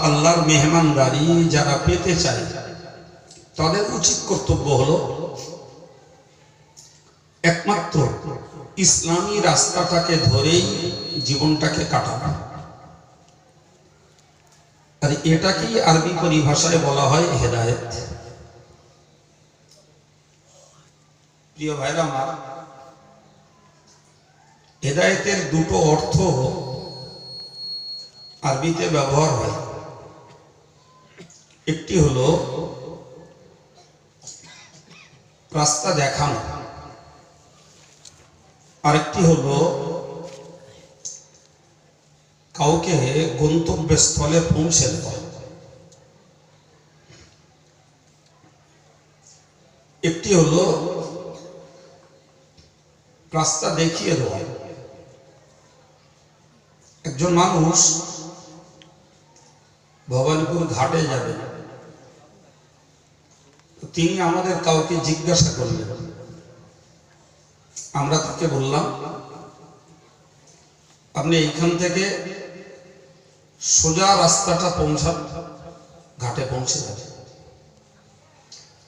আল্লাহর মেহমানদারি যারা পেতে চায় তাদের উচিত কর্তব্য হলো একমাত্র ইসলামী রাস্তাটাকে ধরেই জীবনটাকে কাটানো। আর এটাকেই আরবি পরিভাষায় বলা হয় হেদায়েত। প্রিয় ভাইরা আমার, হেদায়েতের দুটো অর্থ আরবিতে ব্যবহার হয়। একটি হলো রাস্তা দেখানো, আরেকটি হলো কাউকে গন্তব্যস্থলে পৌঁছে দেওয়া। একটি হলো রাস্তা দেখিয়ে দেওয়া। একজন মানুষ ভবানীপুর ঘাটে যাবে, তিনি আমাদের কাউকে জিজ্ঞাসা করলেন, আমরা তাকে বললাম আপনি এইখান থেকে সোজা রাস্তাটা পৌঁছান, ঘাটে পৌঁছে যাবেন।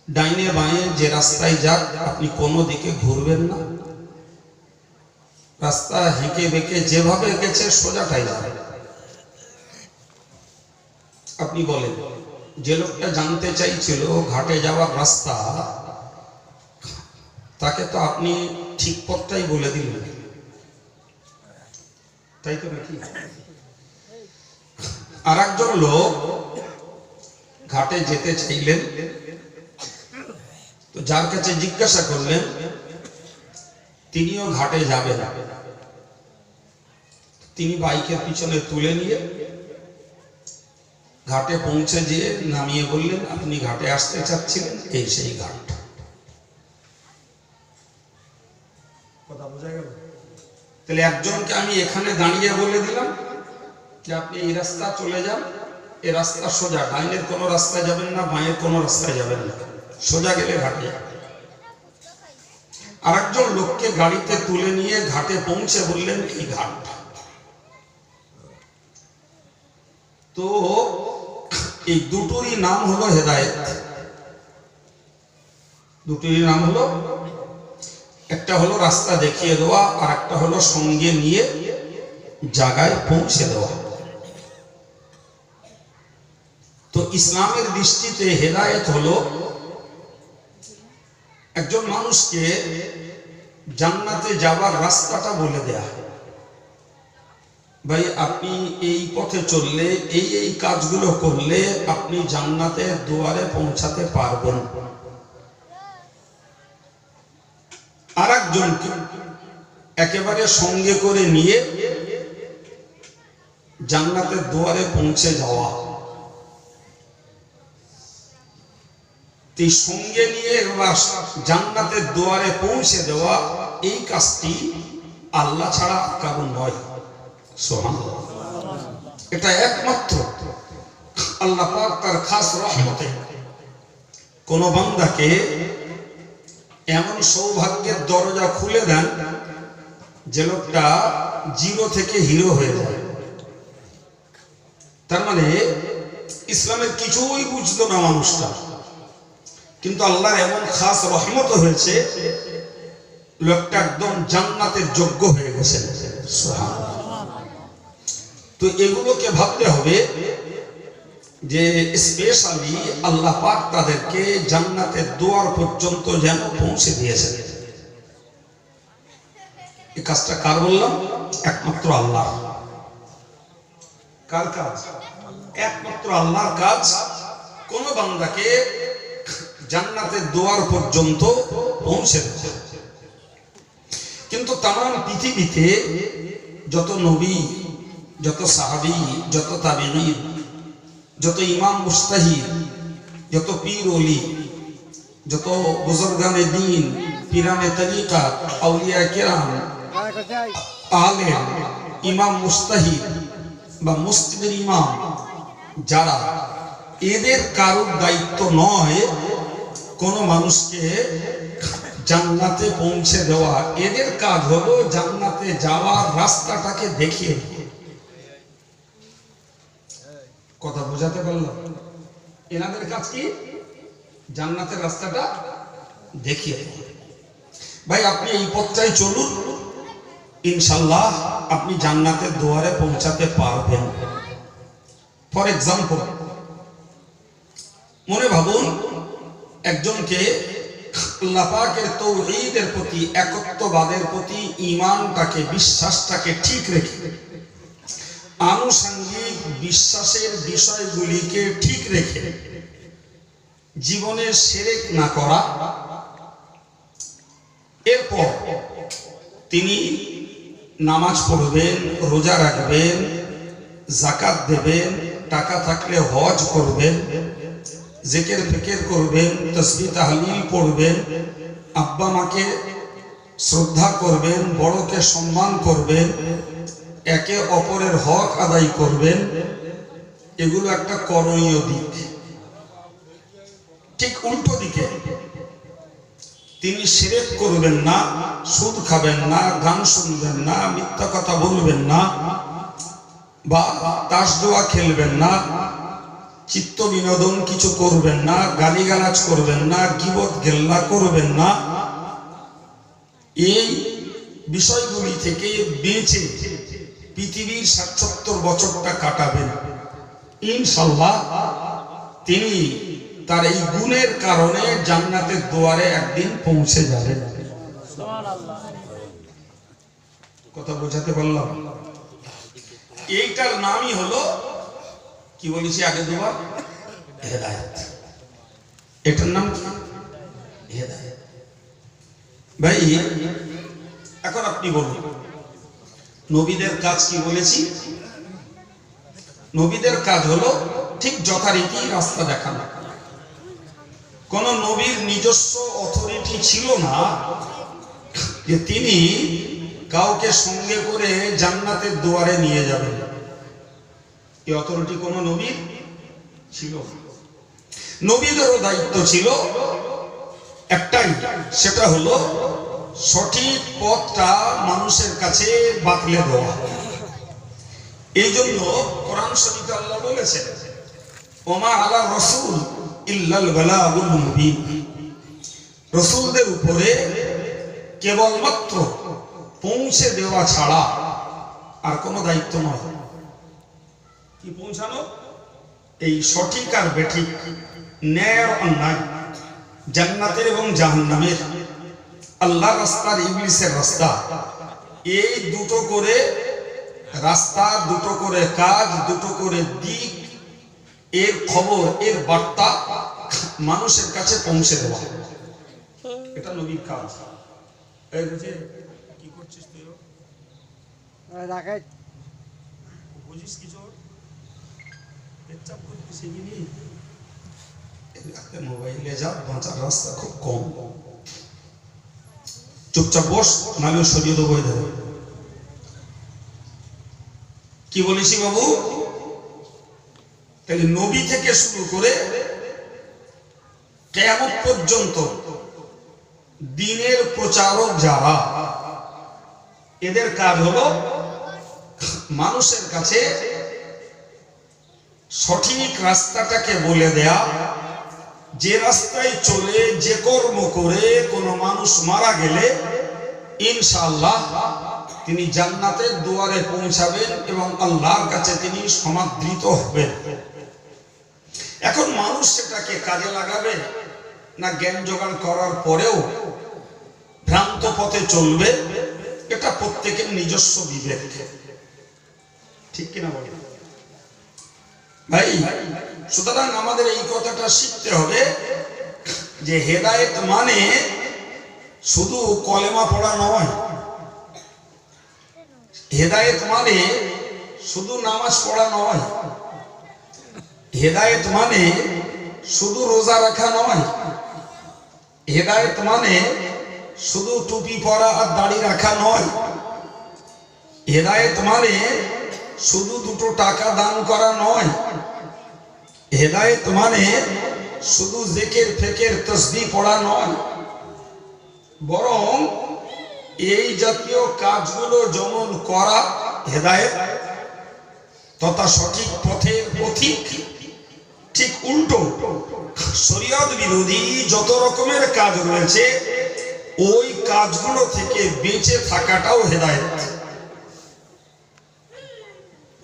ডাইনে বাঁয়ে যে রাস্তায় যাক আপনি কোনো দিকে ঘুরবেন না, রাস্তা হেঁকে বেঁকে যেভাবে গেছে সোজাটাই যাবে। আপনি বলেন, যে লোকটা জানতে চাইছিল ঘাটে যাওয়ার রাস্তা, তাকে তো আপনি ঠিক পথটাই বলে দিলেন, তাই তো নাকি? আর একজন লোক ঘাটে যেতে চাইলেন, তো যার কাছে জিজ্ঞাসা করলেন তিনিও ঘাটে যাবেন। তিনি বাইকের পিছনে তুলে নিয়ে ঘাটে পৌঁছে যেয়ে নামিয়ে বললেন, আপনি ঘাটে আসতে চাচ্ছিলেন, এই সেই ঘাট। কথা বোঝা গেল? তাহলে একজনকে আমি এখানে দাঁড়িয়ে বলে দিলাম যে আপনি এই রাস্তা চলে যান, এই রাস্তা সোজা, ডাইনের কোনো রাস্তায় যাবেন না, বাঁয়ের কোনো রাস্তায় যাবেন না, সোজা গেলে ঘাটে। আরেকজন লোককে গাড়িতে তুলে নিয়ে ঘাটে পৌঁছে বললেন এই ঘাট। তো এই দুটোরই নাম হলো হেদায়েত। দুটোরই নাম হলো, একটা হলো রাস্তা দেখিয়ে দেওয়া, আর একটা হলো সঙ্গে নিয়ে জায়গায় পৌঁছে দেওয়া। তো ইসলামের দৃষ্টিতে হেদায়েত হলো একজন মানুষকে জান্নাতে যাওয়ার রাস্তাটা বলে দেয়া। ভাই আপনি এই পথে চললে, এই এই কাজগুলো করলে আপনি জান্নাতের দুয়ারে পৌঁছাতে পারবেন। আর একজনকে একেবারে সঙ্গে করে নিয়ে জান্নাতের দুয়ারে পৌঁছে যাওয়া। সঙ্গে নিয়ে জান্নাতের দুয়ারে পৌঁছে দেওয়া, এই কাজটি আল্লাহ ছাড়া কারণ নয়। সুবহানাল্লাহ। এটা একমাত্র আল্লাহ পাক তার খাস রহমতে কোন বান্দাকে এমন সৌভাগ্যের দরজা খুলে দেন যে লোকটা জিরো থেকে হিরো হয়ে যায়। তার মানে ইসলামের কিছুই বুঝতো না মানুষটা, কিন্তু আল্লাহর এমন খাস রহমত হয়েছে লোকটা একদম জান্নাতের যোগ্য হয়ে গেছে। সুবহানাল্লাহ। তো এগুলোকে ভাবতে হবে যে স্পেশালি আল্লাহ পাক তাদেরকে জান্নাতের দুয়ার পর্যন্ত যেন পৌঁছে দিয়েছেন। এই কাজটা কার বললাম? একমাত্র আল্লাহ। কার কাজ? একমাত্র আল্লাহর কাজ কোন বান্দাকে জান্নাতের দুয়ার পর্যন্ত পৌঁছে দেয়। কিন্তু তামাম পৃথিবীতে যত নবী, যত সাহাবী, যত তাবেঈন, যত ইমাম মুজতাহিদ, যত পীর ওলি, যত বুজুর্গানে দ্বীন, পীরানে তরিকা, আউলিয়া কেরাম, আলেম, ইমাম মুজতাহিদ বা মুস্তাহিদ ইমাম, যারা, এদের কারোর দায়িত্ব নয় কোন মানুষকে জান্নাতে পৌঁছে দেওয়া। এদের কাজ হলো জান্নাতে যাওয়ার রাস্তাটাকে দেখিয়ে। কথা বোঝাতে পারলাম? এনাদের কাজ কি? জান্নাতের রাস্তাটা দেখিয়ে দেওয়া। ভাই আপনি এই পথটাই চলুন, ইনশাল্লাহ আপনি জান্নাতের দুয়ারে পৌঁছাতে পারবেন। ফর এক্সাম্পল, মনে ভাবুন একজনকে আল্লাহ পাকের তাওহীদের প্রতি, একত্ববাদের প্রতি ঈমানটাকে, বিশ্বাসটাকে ঠিক রেখে, আনুষঙ্গিক বিশ্বাসের বিষয়গুলিকে ঠিক রেখে জীবনে শিরক না করা, এরপর তিনি নামাজ পড়বেন, রোজা রাখবেন, যাকাত দেবেন, টাকা থাকলে হজ করবেন, জিকির ফিকির করবেন, তাসবিহ তাহলিল পড়বেন, আব্বা মাকে শ্রদ্ধা করবেন, বড়কে সম্মান করবেন, একে অপরের হক আদায় করবেন, এগুলো একটা করণীয় দিক। ঠিক উল্টো দিকে তিনি শিরক করবেন না, সুদ খাবেন না, গান শুনবেন না, মিথ্যা কথা বলবেন না, বা তাস জুয়া খেলবেন না, চিত্ত বিনোদন কিছু করবেন না, গালিগালাজ করবেন না, গীবত গেল্লা করবেন না, এই বিষয়গুলি থেকে বেঁচে পৃথিবীর ৭৭ বছরটা কাটাবেন, ইনশাআল্লাহ তিনি তার এই গুণের কারণে জান্নাতের দুয়ারে একদিন পৌঁছে যাবেন। কথা বোঝাতে পারলাম? এইটার নামই হলো, কি বলেছি আগে দুবার, হেদায়েত। এটার নাম কি? হেদায়েত। ভাই এখন আপনি বলুন, নবীদের কাজ কি বলেছি? নবীদের কাজ হলো ঠিক যথারীতি রাস্তা দেখানো। কোন নবীর নিজস্ব অথরিটি ছিল না যে তিনি কাউকে সঙ্গে করে জান্নাতের দুয়ারে নিয়ে যাবেন। এই অথরিটি কোন নবীর ছিল না। নবীদেরও দায়িত্ব ছিল একটাই, সেটা হলো সঠিক পথটা মানুষের কাছে বাতলে দেওয়া। এই জন্য কোরআন শরীফে আল্লাহ বলেছেন, ওমা আলা রাসূল ইল্লাল বালাগুল মুবিন, রাসূলদের উপরে কেবলমাত্র পৌঁছে দেওয়া ছাড়া আর কোনো দায়িত্ব নয়। কি পৌঁছানো? এই সঠিক আর বেঠিক, ন্যায় আর অন্যায়, জান্নাতের এবং জাহান্নামের, আল্লাহর রাস্তা আর ইবলিসের রাস্তা, এই দুটো করে রাস্তা, দুটো করে কাজ, দুটো করে দিক, এর খবর, এর বার্তা মানুষের কাছে পৌঁছে দেওয়া, এটা নবীর কাজ। এই যে কি করছিস তুই? বুঝিস কিছু? মোবাইলে যা, বাঁচার রাস্তা খুব কম। চুপচাপ বস, নাহলে সরিয়ে দেবো। কি বলেছি বাবু? তাহলে নবী থেকে শুরু করে কিয়ামত পর্যন্ত দ্বীনের প্রচারক যারা, এদের কাজ হলো মানুষের কাছে সঠিক রাস্তাটাকে বলে দেয়া, যে রাস্তায় চলে, যে কর্ম করে কোনো মানুষ মারা গেলে ইনশাআল্লাহ তিনি জান্নাতের দুয়ারে পৌঁছাবেন এবং আল্লাহর কাছে তিনি সমাদৃত হবেন। এখন মানুষ সেটাকে কাজে লাগাবে না জ্ঞান জোগাড় করার পরেও ভ্রান্ত পথে চলবে, এটা প্রত্যেকের নিজস্ব বিবেক। ঠিক কিনা বলি ভাই? সুতরাং আমাদের এই কথাটা শিখতে হবে যে হেদায়েত মানে শুধু কলেমা পড়া নয়, হেদায়েত মানে শুধু নামাজ পড়া নয়, হেদায়েত মানে শুধু রোজা রাখা নয়, হেদায়েত মানে শুধু টুপি পরা আর দাড়ি রাখা নয়, হেদায়েত মানে শুধু দুটো টাকা দান করা নয়, হেদায়েত মানে শুধু জিকির ফিকির তাসবিহ পড়া নয়, বরং এই জাতীয় কাজগুলো যেমন করা হেদায়েত, তথা সঠিক পথের পথিক ঠিক উল্টো শরীয়ত বিরোধী যত রকমের কাজ রয়েছে ওই কাজগুলো থেকে বেঁচে থাকাটাও হেদায়েত।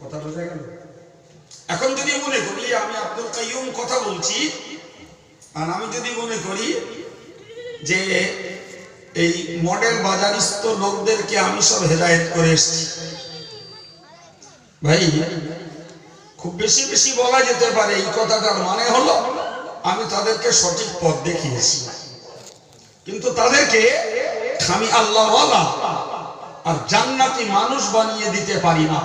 কথা বোঝা গেল? এখন যদি মনে করি আমি আব্দুল কাইয়ুম কথা বলছি, আর আমি যদি মনে করি যে এই মডেল বাজারিস্ত লোকদেরকে আমি সব হেদায়েত করে এসেছি, ভাই খুব বেশি বেশি বলা যেতে পারে এই কথাটার মানে হলো আমি তাদেরকে সঠিক পথ দেখিয়েছি, কিন্তু তাদেরকে আমি আল্লাহওয়ালা আর জান্নাতি মানুষ বানিয়ে দিতে পারি না।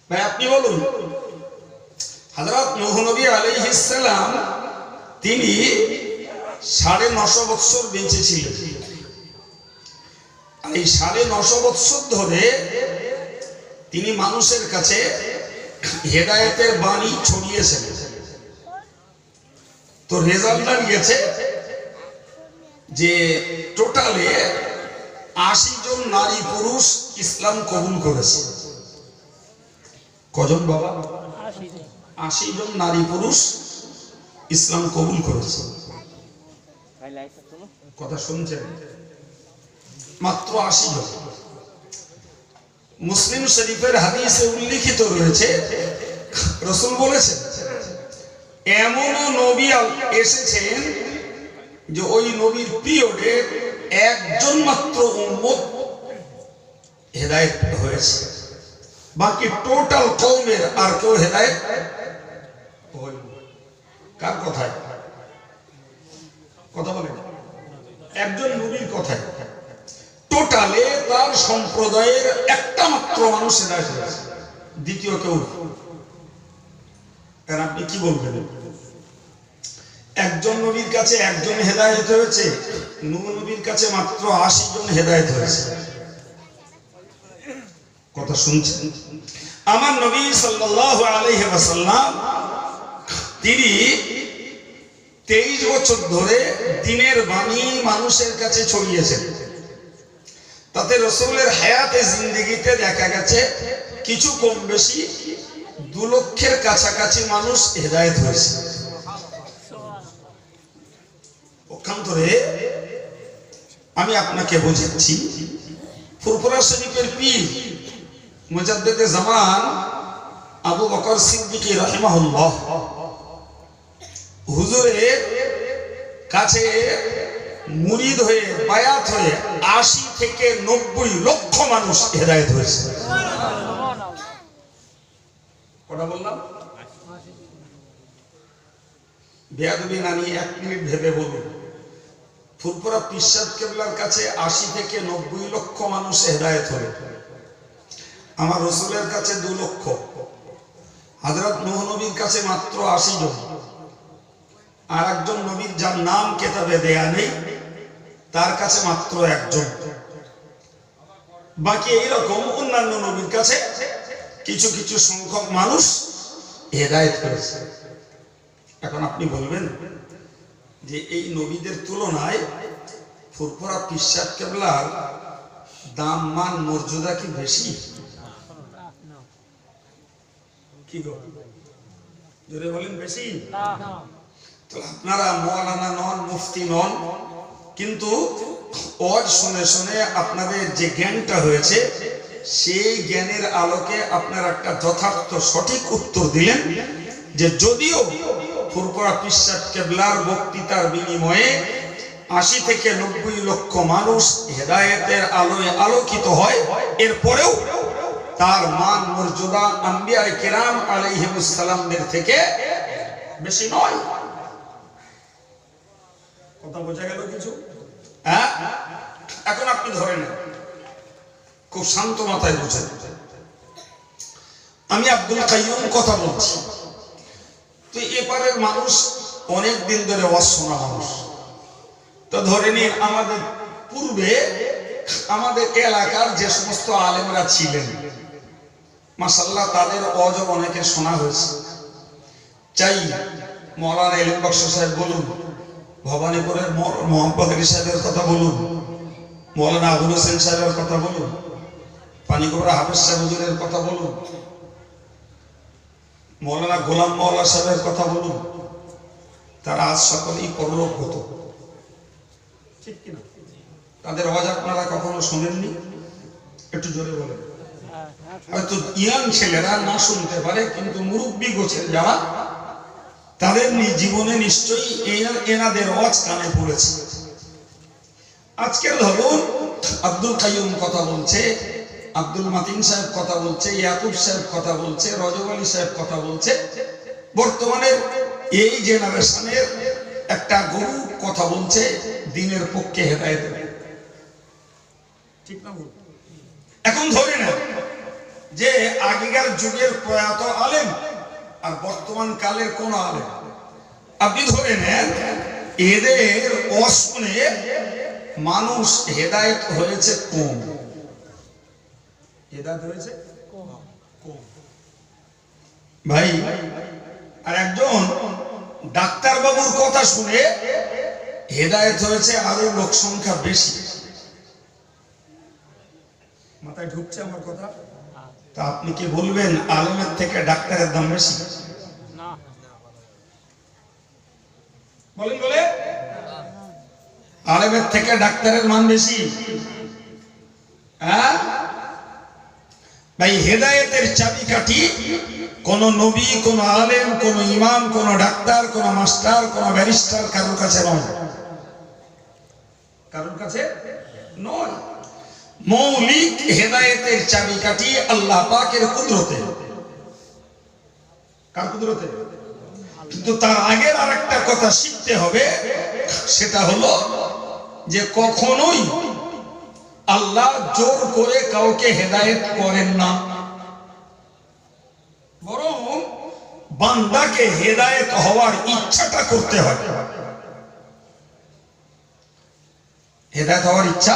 ভাই আপনি বলুন, হযরত নূহ নবী আলাইহিস সালাম তিনি 950 বছর বেঁচে ছিলেন। আর এই 950 বছর ধরে তিনি মানুষের কাছে হেদায়েতের বাণী ছড়িয়েছেন। তো রেজাল্ট দাঁড়িয়েছে যে টোটালে 80 জন নারী পুরুষ ইসলাম কবুল করেছে। কজন বাবা? 80 জন নারী পুরুষ ইসলাম কবুল করেছে। কথা শুনছেন? মাত্র 80 জন। মুসলিম শরীফের হাদিসে উল্লেখিত রয়েছে রাসূল বলেছেন এমন নবী এসেছেন যে ওই নবীর পিরিয়ডে একজন মাত্র উম্মত হেদায়েত হয়েছে, বাকি টোটাল কওমের আর কেউ হেদায়েত হয়নি। কার কথায়? কথা বলেন, একজন নবীর কথায় টোটালে তার সম্প্রদায়ের একটা মাত্র মানুষ হেদায়েত হয়েছে, দ্বিতীয় কেউ। আর আপনি কি বলবেন? একজন নবীর কাছে একজন হেদায়েত হয়েছে, নূহ নবীর কাছে মাত্র 80 জন হেদায়েত হয়েছে। কথা শুনছেন? আমার নবী সাল্লাল্লাহু আলাইহি ওয়াসাল্লাম তিনি 23 বছর ধরে দ্বীনের বাণী মানুষের কাছে ছড়িয়েছেন। তাতে রাসূলের হায়াতে জিন্দেগিতে দেখা গেছে কিছু কম বেশি 2 লক্ষের কাছাকাছি মানুষ হেদায়েত হয়েছে। পক্ষান্তরে আমি আপনাকে বোঝাচ্ছি, ফুরফুরা শরীফের পীর মুজাদ্দিদে জামান আবু বকর সিদ্দিক রাহিমাহুল্লাহ হুজুরের কাছে মুরিদ হয়ে বায়াত হয়ে 80 থেকে 90 লক্ষ মানুষ হেদায়েত হয়েছে। কথা বললাম? বেয়াদবি না নিয়ে 1 মিনিট ভেবে বলুন, ফুরফুরা পীর সাহেব কেবলার কাছে 80 থেকে 90 লক্ষ মানুষ হেদায়েত হলো, আমার রাসূলের কাছে 2 লক্ষ, হযরত নূহ নবীর কাছে মাত্র 80 জন, আর একজন নবীর যার নাম কিতাবে দেয়া নেই তার কাছে মাত্র 1 জন, বাকি এইরকম অন্যান্য নবীর কাছে কিছু কিছু সংখ্যক মানুষ হেদায়েত হয়েছে। এখন আপনি বলবেন যে এই নবীদের তুলনায় ফুরফুরা পীর সাহেব কেবলার দাম মান মর্যাদা কি বেশি? কি গো জোরে বলেন বেশি? তো আপনারা মাওলানা নন, মুফতি নন, কিন্তু ওয়াজ শুনে শুনে আপনাদের যে জ্ঞানটা হয়েছে সেই জ্ঞানের আলোকে আপনারা একটা যথার্থ সঠিক উত্তর দিলেন যে যদিও ফুরফুরা পীর সাহেব কেবলার বক্তৃতার বিনিময়ে 80 থেকে 90 লক্ষ মানুষ হেদায়েতের আলোয় আলোকিত হয়, এরপরেও তার মান মর্যাদা আম্বিয়ায়ে কেরাম আলাইহিমুস সালামদের থেকে বেশি নয়। কথা বোঝা গেল কিছু? হ্যাঁ, এখন আপনি ধরে নেন, খুব শান্ত মাথায় বুঝেন। আমি আব্দুল কাইয়ুম কথা বলছি, তো এপারের মানুষ অনেক দিন ধরে ওয়াজ শোনা মানুষ। তো ধরে নিন আমাদের পূর্বে আমাদের এলাকার যে সমস্ত আলেমরা ছিলেন মাশাআল্লাহ তাদের ওয়াজ অনেকে শোনা হয়েছে। চাই মাওলানা ইলম বখশ সাহেব বলুন, ভবানীপুরের মোহাম্মদ আলী সাহেবের কথা বলুন, মাওলানা আবুল হোসেন সাহেবের কথা বলুন, পানিগোবরা হাফেজ সাহেব হুজুরের কথা বলুন, মৌলানা গোলাম মাওলা সাহেবের কথা বলুন, তারা আজ সকলেই পরলোকগত, ঠিক কিনা? তাদের আওয়াজ আপনারা কখনো শোনেননি? একটু জোরে বলেন। হয়তো ইয়াং ছেলেরা না শুনতে পারে, কিন্তু মুরব্বী গোছের যারা, তাদের জীবনে নিশ্চয়ই এনাদের আওয়াজ কানে পড়েছে। আজকের ধরুন আব্দুল কাইয়ুম কথা বলছে, আব্দুল মাতিন সাহেব কথা বলছে, ইয়াকুব সাহেব কথা বলছে, রজব আলী সাহেব কথা বলছে। বর্তমানে এই জেনারেশনের একটা গরু কথা বলছে দিনের পক্ষে হেদায়েতের, ঠিক না? এখন ধরে নেন যে আগেকার যুগের প্রয়াত আলেম আর বর্তমান কালের কোন আলেম, আপনি ধরে নেন এদের অশুনে মানুষ হেদায়েত হয়েছে কম, হেদায়েত হয়েছে কম। ভাই, আর একজন ডাক্তার বাবুর কথা শুনে হেদায়েত হয়েছে আরো লোক সংখ্যা বেশি। মাথায় ঢুকছে আমার কথা? তা আপনি কি বলবেন আলেমের থেকে ডাক্তারের দাম বেশি? বলেন, বলে আলেমের থেকে ডাক্তারের মান বেশি? হ্যাঁ ভাই, হেদায়েতের চাবিকাঠি কোন নবী, কোন আলেম, কোন ইমাম, কোন ডাক্তার, কোন মাস্টার, কোন ব্যারিস্টার কারোর কাছে নয়, কারোর কাছে নয়। মৌলিক হেদায়েতের চাবিকাঠি আল্লাহ পাকের কুদরতে। কার কুদরতে? কিন্তু তার আগের আরেকটা কথা শিখতে হবে, সেটা হলো যে কখনোই আল্লাহ জোর করে কাউকে হেদায়েত করেন না, বরং বান্দাকে হেদায়েত হওয়ার ইচ্ছাটা করতে হয়। হেদায়েত হওয়ার ইচ্ছা,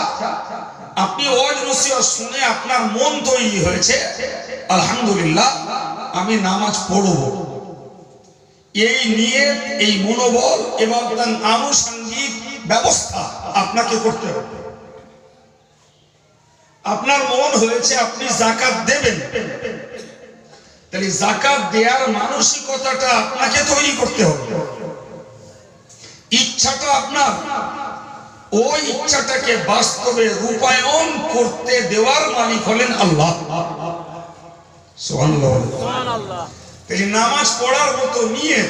আপনি ওয়াজ নসিহত শুনে আপনার মন তৈরি হয়েছে, আলহামদুলিল্লাহ আমি নামাজ পড়ব, এই নিয়ত, এই মনোবল এবং তার আনুষঙ্গিক ব্যবস্থা আপনাকে করতে হবে। আপনার মন হয়েছে আপনি যাকাত দেবেন, তাহলে যাকাত দেওয়ার মানসিকতাটা আপনাকে তৈরি করতে হবে। ইচ্ছাটা আপনার, ওই ইচ্ছাটাকে বাস্তবে রূপায়ণ করতে দেওয়ার মালিক হলেন আল্লাহ। সুবহানাল্লাহ। তাহলে নামাজ পড়ার মতো নিয়ত,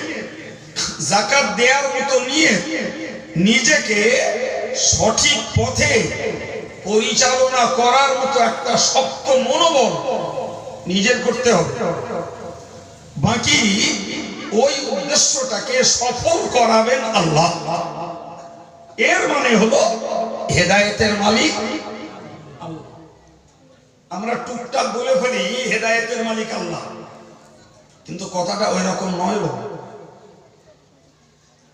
যাকাত দেওয়ার মতো নিয়ত, নিজেকে সঠিক পথে পরিচালনা করার মতো একটা শক্ত মনোবল নিজের করতে হবে। বাকি ওই উদ্দেশ্যটাকে সফল করাবেন আল্লাহ। এর মানে হলো হেদায়েতের মালিক আল্লাহ। আমরা টুকটাক বলে ফেলি হেদায়েতের মালিক আল্লাহ, কিন্তু কথাটা ওই রকম নয়।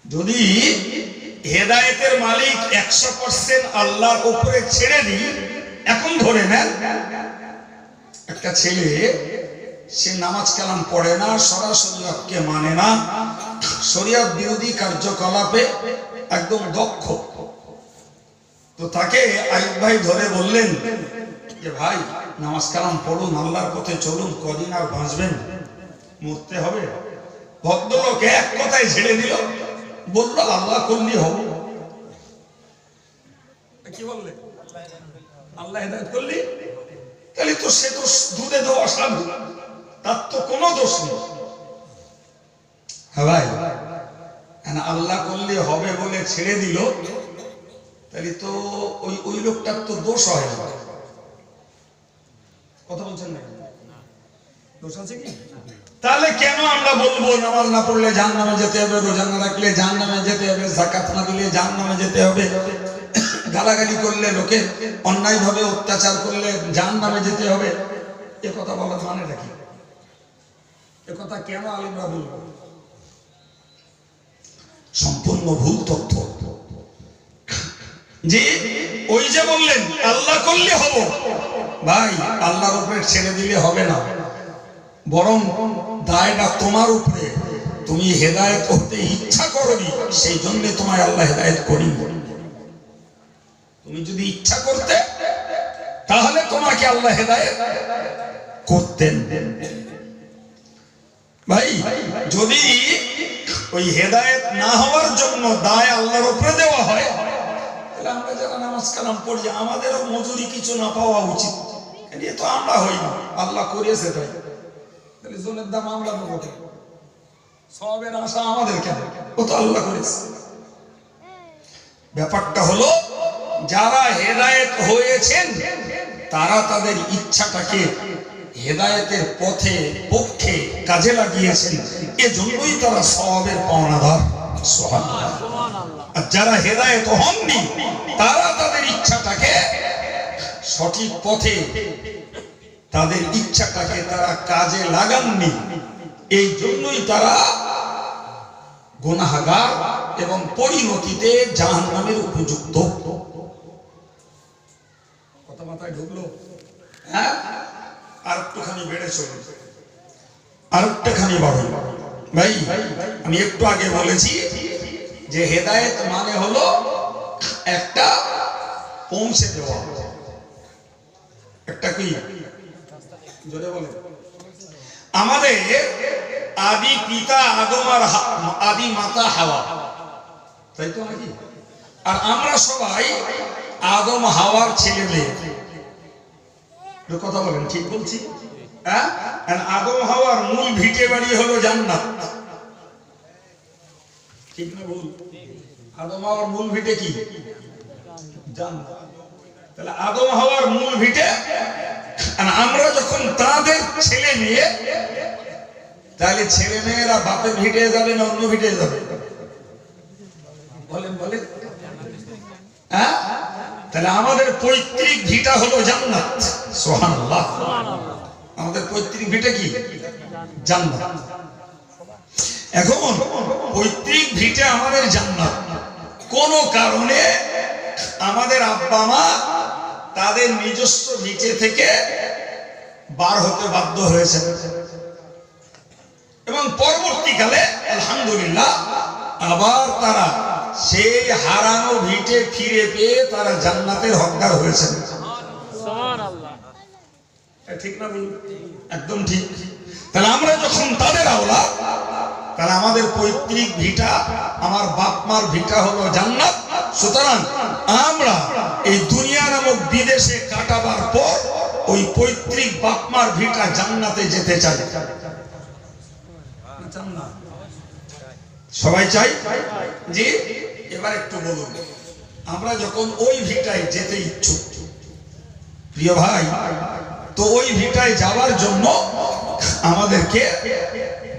যদি হেদায়েতের মালিক 100% আল্লাহর উপরে ছেড়ে দিই, এখন ধরে নেন একটা ছেলে, সে নামাজ কালাম পড়ে না, শরিয়তকে মানে না, শরিয়ত বিরোধী কার্যকলাপে একদম দক্ষ, তো তাকে আইয়ুব ভাই ধরে বললেন যে ভাই নামাজ কালাম পড়ুন, আল্লাহর পথে চলুন, কদিন আর বাঁচবেন, মরতে হবে। ভদ্রলোক এক কথায় ছেড়ে দিল, বললো আল্লাহ করলি হবে। কি বললে? আল্লাহ হেদায়েত করলি, তাহলে তো সে তো দুধে দেওয়া সাধু, তার তো কোনো দোষ নেই। হ্যাঁ ভাই, আল্লাহ করলে হবে বলে ছেড়ে দিল, তাহলে তো ওই লোকটার তো দোষ হয় না। কথা বলছেন না? দোষ আছে কি? তাহলে কেন আমরা বলবো নামাজ না পড়লে জাহান্নামে যেতে হবে, রোজা না রাখলে জাহান্নামে যেতে হবে, যাকাত না দিলে জাহান্নামে যেতে হবে, গালাগালি করলে, লোকে অন্যায় ভাবে অত্যাচার করলে জাহান্নামে যেতে হবে? এ কথা বলার মানেটা কি? এ কথা কেন আলেমরা বলবো? সম্পূর্ণ ভুল তথ্য। যে ওই যে বললেন আল্লাহ করলে হবো, ভাই আল্লাহর উপরে ছেড়ে দিলে হবে না, বরং দায়টা তোমার উপরে। তুমি হেদায়েত করতে ইচ্ছা করনি, সেই জন্য তোমায় আল্লাহ হেদায়েত করি। তুমি যদি ইচ্ছা করতে তাহলে তোমাকে আল্লাহ হেদায়েত করতেন। ভাই যদি ওই হেদায়েত না হওয়ার জন্য দায় আল্লাহর উপরে দেওয়া হয়, তাহলে আমরা যারা নামাজ কালাম পড়ি আমাদেরও মজুরি কিছু না পাওয়া উচিত। এ তো আমরা হই না, আল্লাহ করিয়েছে তাই। তাহলে জনের দাম আমরা দেবো কেন? সবের আশা আমাদের কেন? ও তো আল্লাহ করেছে। ব্যাপারটা হলো যারা হেদায়েত হয়েছেন তারা তাদের ইচ্ছাটাকে হেদায়েতের পক্ষে কাজে লাগিয়েছেন, এজন্যই তারা সওয়াবের পাওনাদার। সুবহানাল্লাহ। আর যারা হেদায়েত হননি তারা তাদের ইচ্ছাটাকে সঠিক পথে, তাদের ইচ্ছাটাকে তারা কাজে লাগাননি, এই জন্যই তারা গুনাহগার এবং পরিণতিতে জাহান্নামের উপযুক্ত। কথা মাথায় ঢুকলো? হ্যাঁ, আর একটুখানি বেড়ে চলুন, আর একটুখানি বাড়ুন। ভাই আমি একটু আগে বলেছি যে হেদায়েত মানে হলো একটা পৌঁছে দেওয়া, একটা কি জোরে বলে। আমাদের আদি পিতা আদম আর আদি মাতা হাওয়া, তাই তো নাকি? আর আমরা সবাই আদম হাওয়ার ছেলে মেয়ে। কথা বলেন, ঠিক বলছি? হ্যাঁ, আদম হাওয়ার মূল ভিটে বাড়ি হলো জান্নাত, ঠিক না ভুল? আদম হাওয়ার মূল ভিটে কি? জান্নাত। তাহলে আদম হাওয়ার মূল ভিটে, আমরা যখন তাদের ছেলে মেয়ে, তাহলে ছেলে মেয়েরা বাপের ভিটে যাবে না অন্য ভিটে যাবে? বলেন বলেন। হ্যাঁ, তাহলে আমাদের পৈতৃক ভিটা হলো জান্নাত। সুবহানাল্লাহ। আমাদের পৈতৃক ভিটা কি? জান্নাত। এখন পৈতৃক ভিটে আমাদের জান্নাত, কোন কারণে আমাদের আব্বা মা তাদের নিজস্ব ভিটে থেকে বার হতে বাধ্য হয়েছে, এবং পরবর্তীকালে আলহামদুলিল্লাহ আবার তারা সেই হারানো ভিটে ফিরে পেয়ে তারা জান্নাতের হকদার হয়েছে। সুবহানাল্লাহ। ঠিক না বলুন? একদম ঠিক। তাহলে আমরা যখন তাদের আওলাদ, তাহলে আমাদের পৈতৃক ভিটা, আমার বাপ মার ভিটা হলো জান্নাত। সুতরাং আমরা এই দুনিয়া নামক বিদেশে কাটাবার পর ওই পৈতৃক বাপ মার ভিটা জান্নাতে যেতে চাই। সবাই চাই জি। এবার একটু বলুন, আমরা যখন ওই ভিটায় যেতে ইচ্ছুক, প্রিয় ভাই, তো ওই ভিটায় যাওয়ার জন্য আমাদেরকে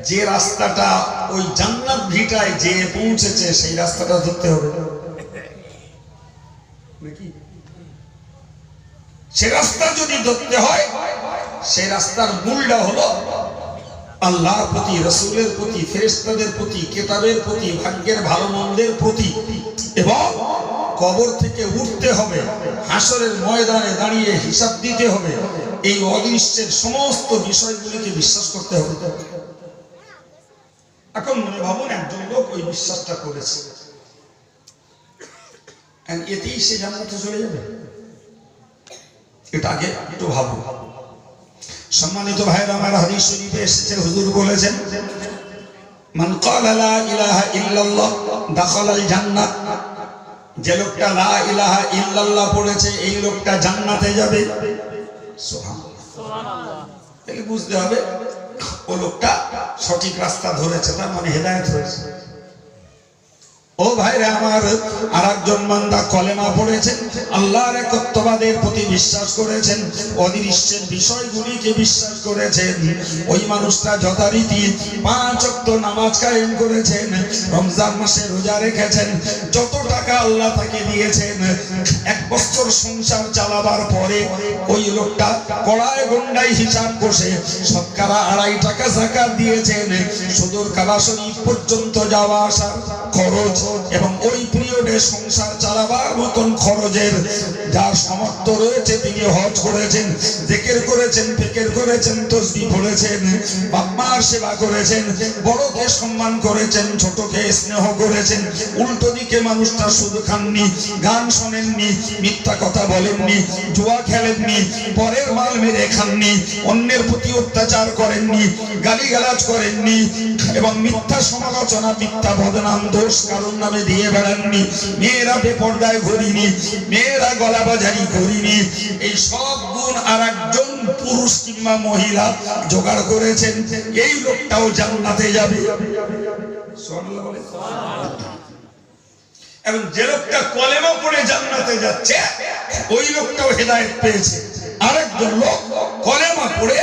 যে রাস্তাটা ওই জান্নাত ভিটায় যে পৌঁছেছে সেই রাস্তাটা ধরতে হবে নাকি? সে রাস্তা যদি ধরতে হয়, সেই রাস্তার মূলটা হলো আল্লাহর প্রতি, রাসূলের প্রতি, ফেরেশতাদের প্রতি, কিতাবের প্রতি, ভাগ্যের ভালো মন্দের প্রতি, এবং কবর থেকে উঠতে হবে, হাসরের ময়দানে দাঁড়িয়ে হিসাব দিতে হবে, এই অদৃশ্যের সমস্ত বিষয়গুলিকে বিশ্বাস করতে হবে। এখন মনে ভাবুন একজন লোক ওই বিশ্বাসটা করেছে, এতেই সে জান্নাতে চলে যাবে? এটা আগে একটু ভাবুন। সম্মানিত ভাইরা আমার, হাদিস শরীফে এসেছে, হুজুর বলেছেন, মান ক্বালা লা ইলাহা ইল্লাল্লাহ দাখালাল জান্নাহ, যে লোকটা লা ইলাহা ইল্লাল্লাহ পড়েছে এই লোকটা জান্নাতে যাবে। সুবহানাল্লাহ। তাহলে বুঝতে হবে ও লোকটা সঠিক রাস্তা ধরেছে, তার মানে হেদায়েত হয়েছে। ও ভাইরা আমার, আরেকজন বান্দা কলেমা পড়েছেন, আল্লাহর একত্ববাদের প্রতি বিশ্বাস করেছেন, অদৃশ্যের বিষয়গুলিকে বিশ্বাস করেছেন, ওই মানুষটা যথারীতি 5 ওয়াক্ত নামাজ কায়েম করেছেন, রমজান মাসে রোজা রেখেছেন, যত টাকা আল্লাহ তাকে দিয়েছেন 1 বছর সংসার চালাবার পরে ওই লোকটা কড়ায় গন্ডায় হিসাব বসে শতকরা 2.5 টাকা যাকাত দিয়েছেন, সুদূর কাবা শরীফ পর্যন্ত যাওয়া আসা খরচ এবং ওই পিরিয়ডে সংসার চালাবার মতন খরচের যার সামর্থ্য রয়েছে তিনি হজ করেছেন, জিকির করেছেন, ফিকির করেছেন, তাসবিহ পড়েছেন, বাপ মার সেবা করেছেন, বড়কে সম্মান করেছেন, ছোটকে স্নেহ করেছেন। উল্টো দিকে মানুষটা শুধু খাননি, গান শোনেননি, মিথ্যা কথা বলেননি, জুয়া খেলেননি, পরের মাল মেরে খাননি, অন্যের প্রতি অত্যাচার করেননি, গালিগালাজ করেননি এবং মিথ্যা সমালোচনা, মিথ্যা বদনাম, দোষ কারণ নামে দিয়ে বেড়াননি, মেয়েরা বেপর্দায় ঘুরিনি, মেয়েরা গলাবাজারি করিনি। এই সব গুণ আর একজন পুরুষ কিংবা মহিলা জোগাড় করেছেন, এই লোকটাও জান্নাতে যাবে। সুবহানাল্লাহ বলে। এবং যে লোকটা কলেমা পড়ে জান্নাতে যাচ্ছে ওই লোকটাও হেদায়েত পেয়েছে। আরেকজন লোক কলেমা পড়ে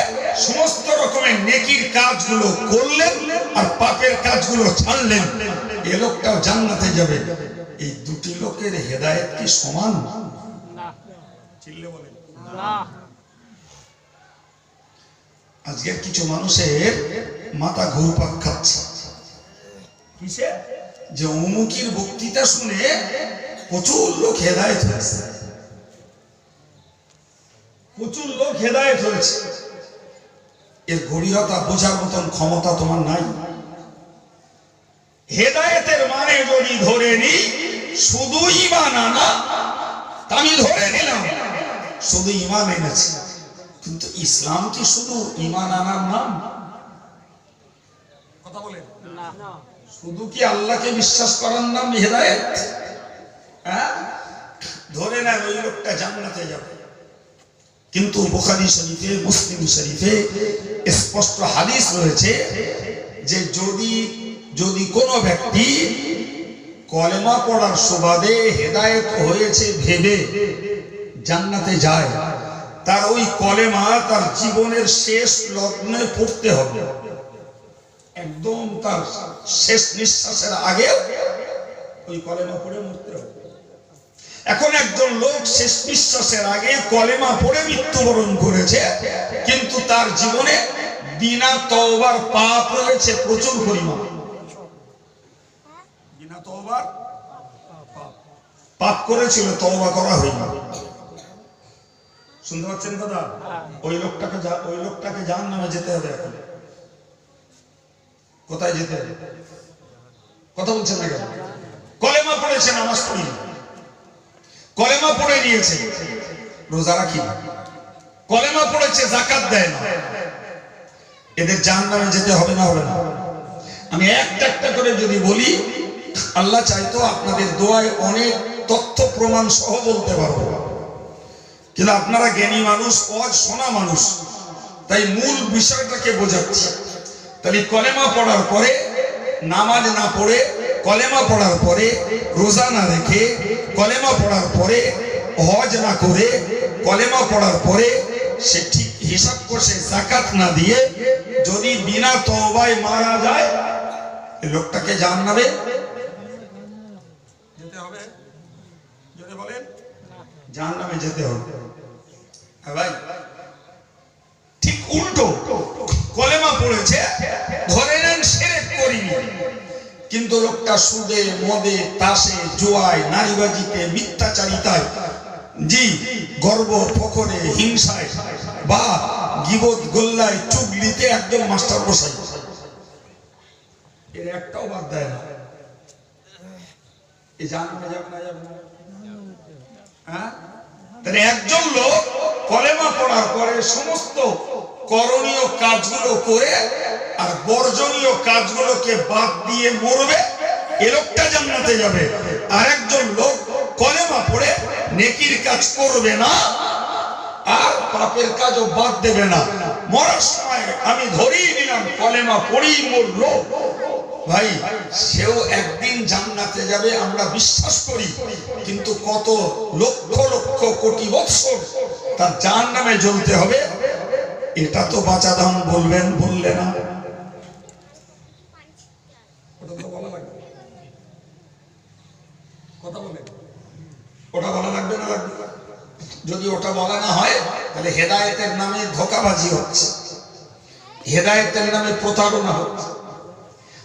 সমস্ত রকমের নেকির কাজগুলো করলেন আর পাপের কাজগুলো ছাড়লেন, এই লোকটাও জান্নাতে যাবে। এই দুটি লোকের হেদায়েত কি সমান? না। চিল্লে বলেন না। আজকের কিছু মানুষের মাথা ঘুরপাক খাচ্ছে কিসে? যে অমুকির বক্তৃতা শুনে প্রচুর লোক হেদায়েত হয়েছে, প্রচুর লোক হেদায়েত হয়েছে। এর গভীরতা বোঝার মতন ক্ষমতা তোমার নাই। হেদায়েতের মানে যদি ধরে নি শুধু ঈমান আনা, আমি ধরে নিলাম শুধু ঈমান এনেছি, কিন্তু ইসলাম কি শুধু ঈমান আনার নাম? কথা বলেন না। শুধু কি আল্লাহকে বিশ্বাস করার নাম হেদায়েত? হ্যাঁ, ধরে নেন ওই লোকটা জান্নাতে যাবে। কিন্তু বুখারী শরীফে, মুসলিম শরীফে স্পষ্ট হাদিস রয়েছে যে যদি কোনো ব্যক্তি কলেমা পড়ার সুবাদে হেদায়েত হয়েছে ভেবে জান্নাতে যায়, তার ওই কলেমা তার জীবনের শেষ লগ্নে পড়তে হবে, একদম তার শেষ নিঃশ্বাসের আগে ওই কলেমা পড়ে মরতে হবে। এখন একজন লোক শেষ নিঃশ্বাসের আগে কলেমা পড়ে মৃত্যুবরণ করেছে, কিন্তু তার জীবনে বিনা তওবার পাপ রয়েছে প্রচুর পরিমাণ। বিনা তওবার পাপ করেছিল, তওবা করা হয়নি। শুনতে পাচ্ছেন কথা? ওই লোকটাকে জাহান্নামে যেতে হবে। এখন কোথায় যেতে হবে? কথা বলছেন না কেন? কলেমা পড়েছে, নামাজ পড়ি, কলেমা পড়ে নিয়েছে, রোজা রাখি, কলেমা পড়েছে, যাকাত দেয় না, এদের জাহান্নামে যেতে হবে না? হবে না? আমি একটা একটা করে যদি বলি, আল্লাহ চাইতো আপনাদের দোয়ায় অনেক তথ্য প্রমাণ সহ বলতে পারবো, কিন্তু আপনারা জ্ঞানী মানুষ, ওয়াজ শোনা মানুষ, তাই মূল বিষয়টাকে বোঝাচ্ছি। তাহলে কলেমা পড়ার পরে, নামাজ না পড়ে, কলেমা পড়ার পরে, রোজা না রেখে, কলেমা পড়ার পরে, হজ না করে, কলেমা পড়ার পরে সে ঠিক হিসাব করছে যাকাত না দিয়ে যদি বিনা তওবায় মারা যায়, এই লোকটাকে জাহান্নামে যেতে হবে। যদি বলেন জাহান্নামে যেতে হবে। হ্যাঁ ভাই, ঠিক উল্টো, কলেমা পড়েছে, ধরে নেন শিরক করিনি, কিন্তু লোকটা সুদে, মদে, তাসে, জুয়ায়, নারীবাজিতে, মিথ্যাচারিতায়, জি গর্ব ফখরে, হিংসায় বা গীবত, গোল্লায়, চুগলিতে একজন মাস্টার বসাই, এর একটাও বাদ দেয় না। এই জাহান্নামে যাবে না? যাবে না? হ্যাঁ, তাহলে একজন লোক কলেমা পড়ার পরে সমস্ত করণীয় কাজগুলো করে আর বর্জনীয় কাজগুলোকে বাদ দিয়ে মরবে, এ লোকটা জান্নাতে যাবে। আর একজন লোক কলেমা পড়ে নেকির কাজ করবে না আর পাপের কাজও বাদ দেবে না, মরার সময় আমি ধরেই নিলাম কলেমা পড়েই মরলো, ভাই সেও একদিন জান্নাতে যাবে, আমরা বিশ্বাস করি। কিন্তু কত লক্ষ লক্ষ কোটি বৎসর তার জাহান্নামে জ্বলতে হবে, এটা তো বাঁচা দাম বলবেন, বললে না? ওটা তো বলা লাগবে, কথা বলে ওটা বলা লাগবে না? লাগবে। যদি ওটা বলা না হয় তাহলে হেদায়েতের নামে ধোঁকাবাজি হচ্ছে, হেদায়েতের নামে প্রতারণা হচ্ছে।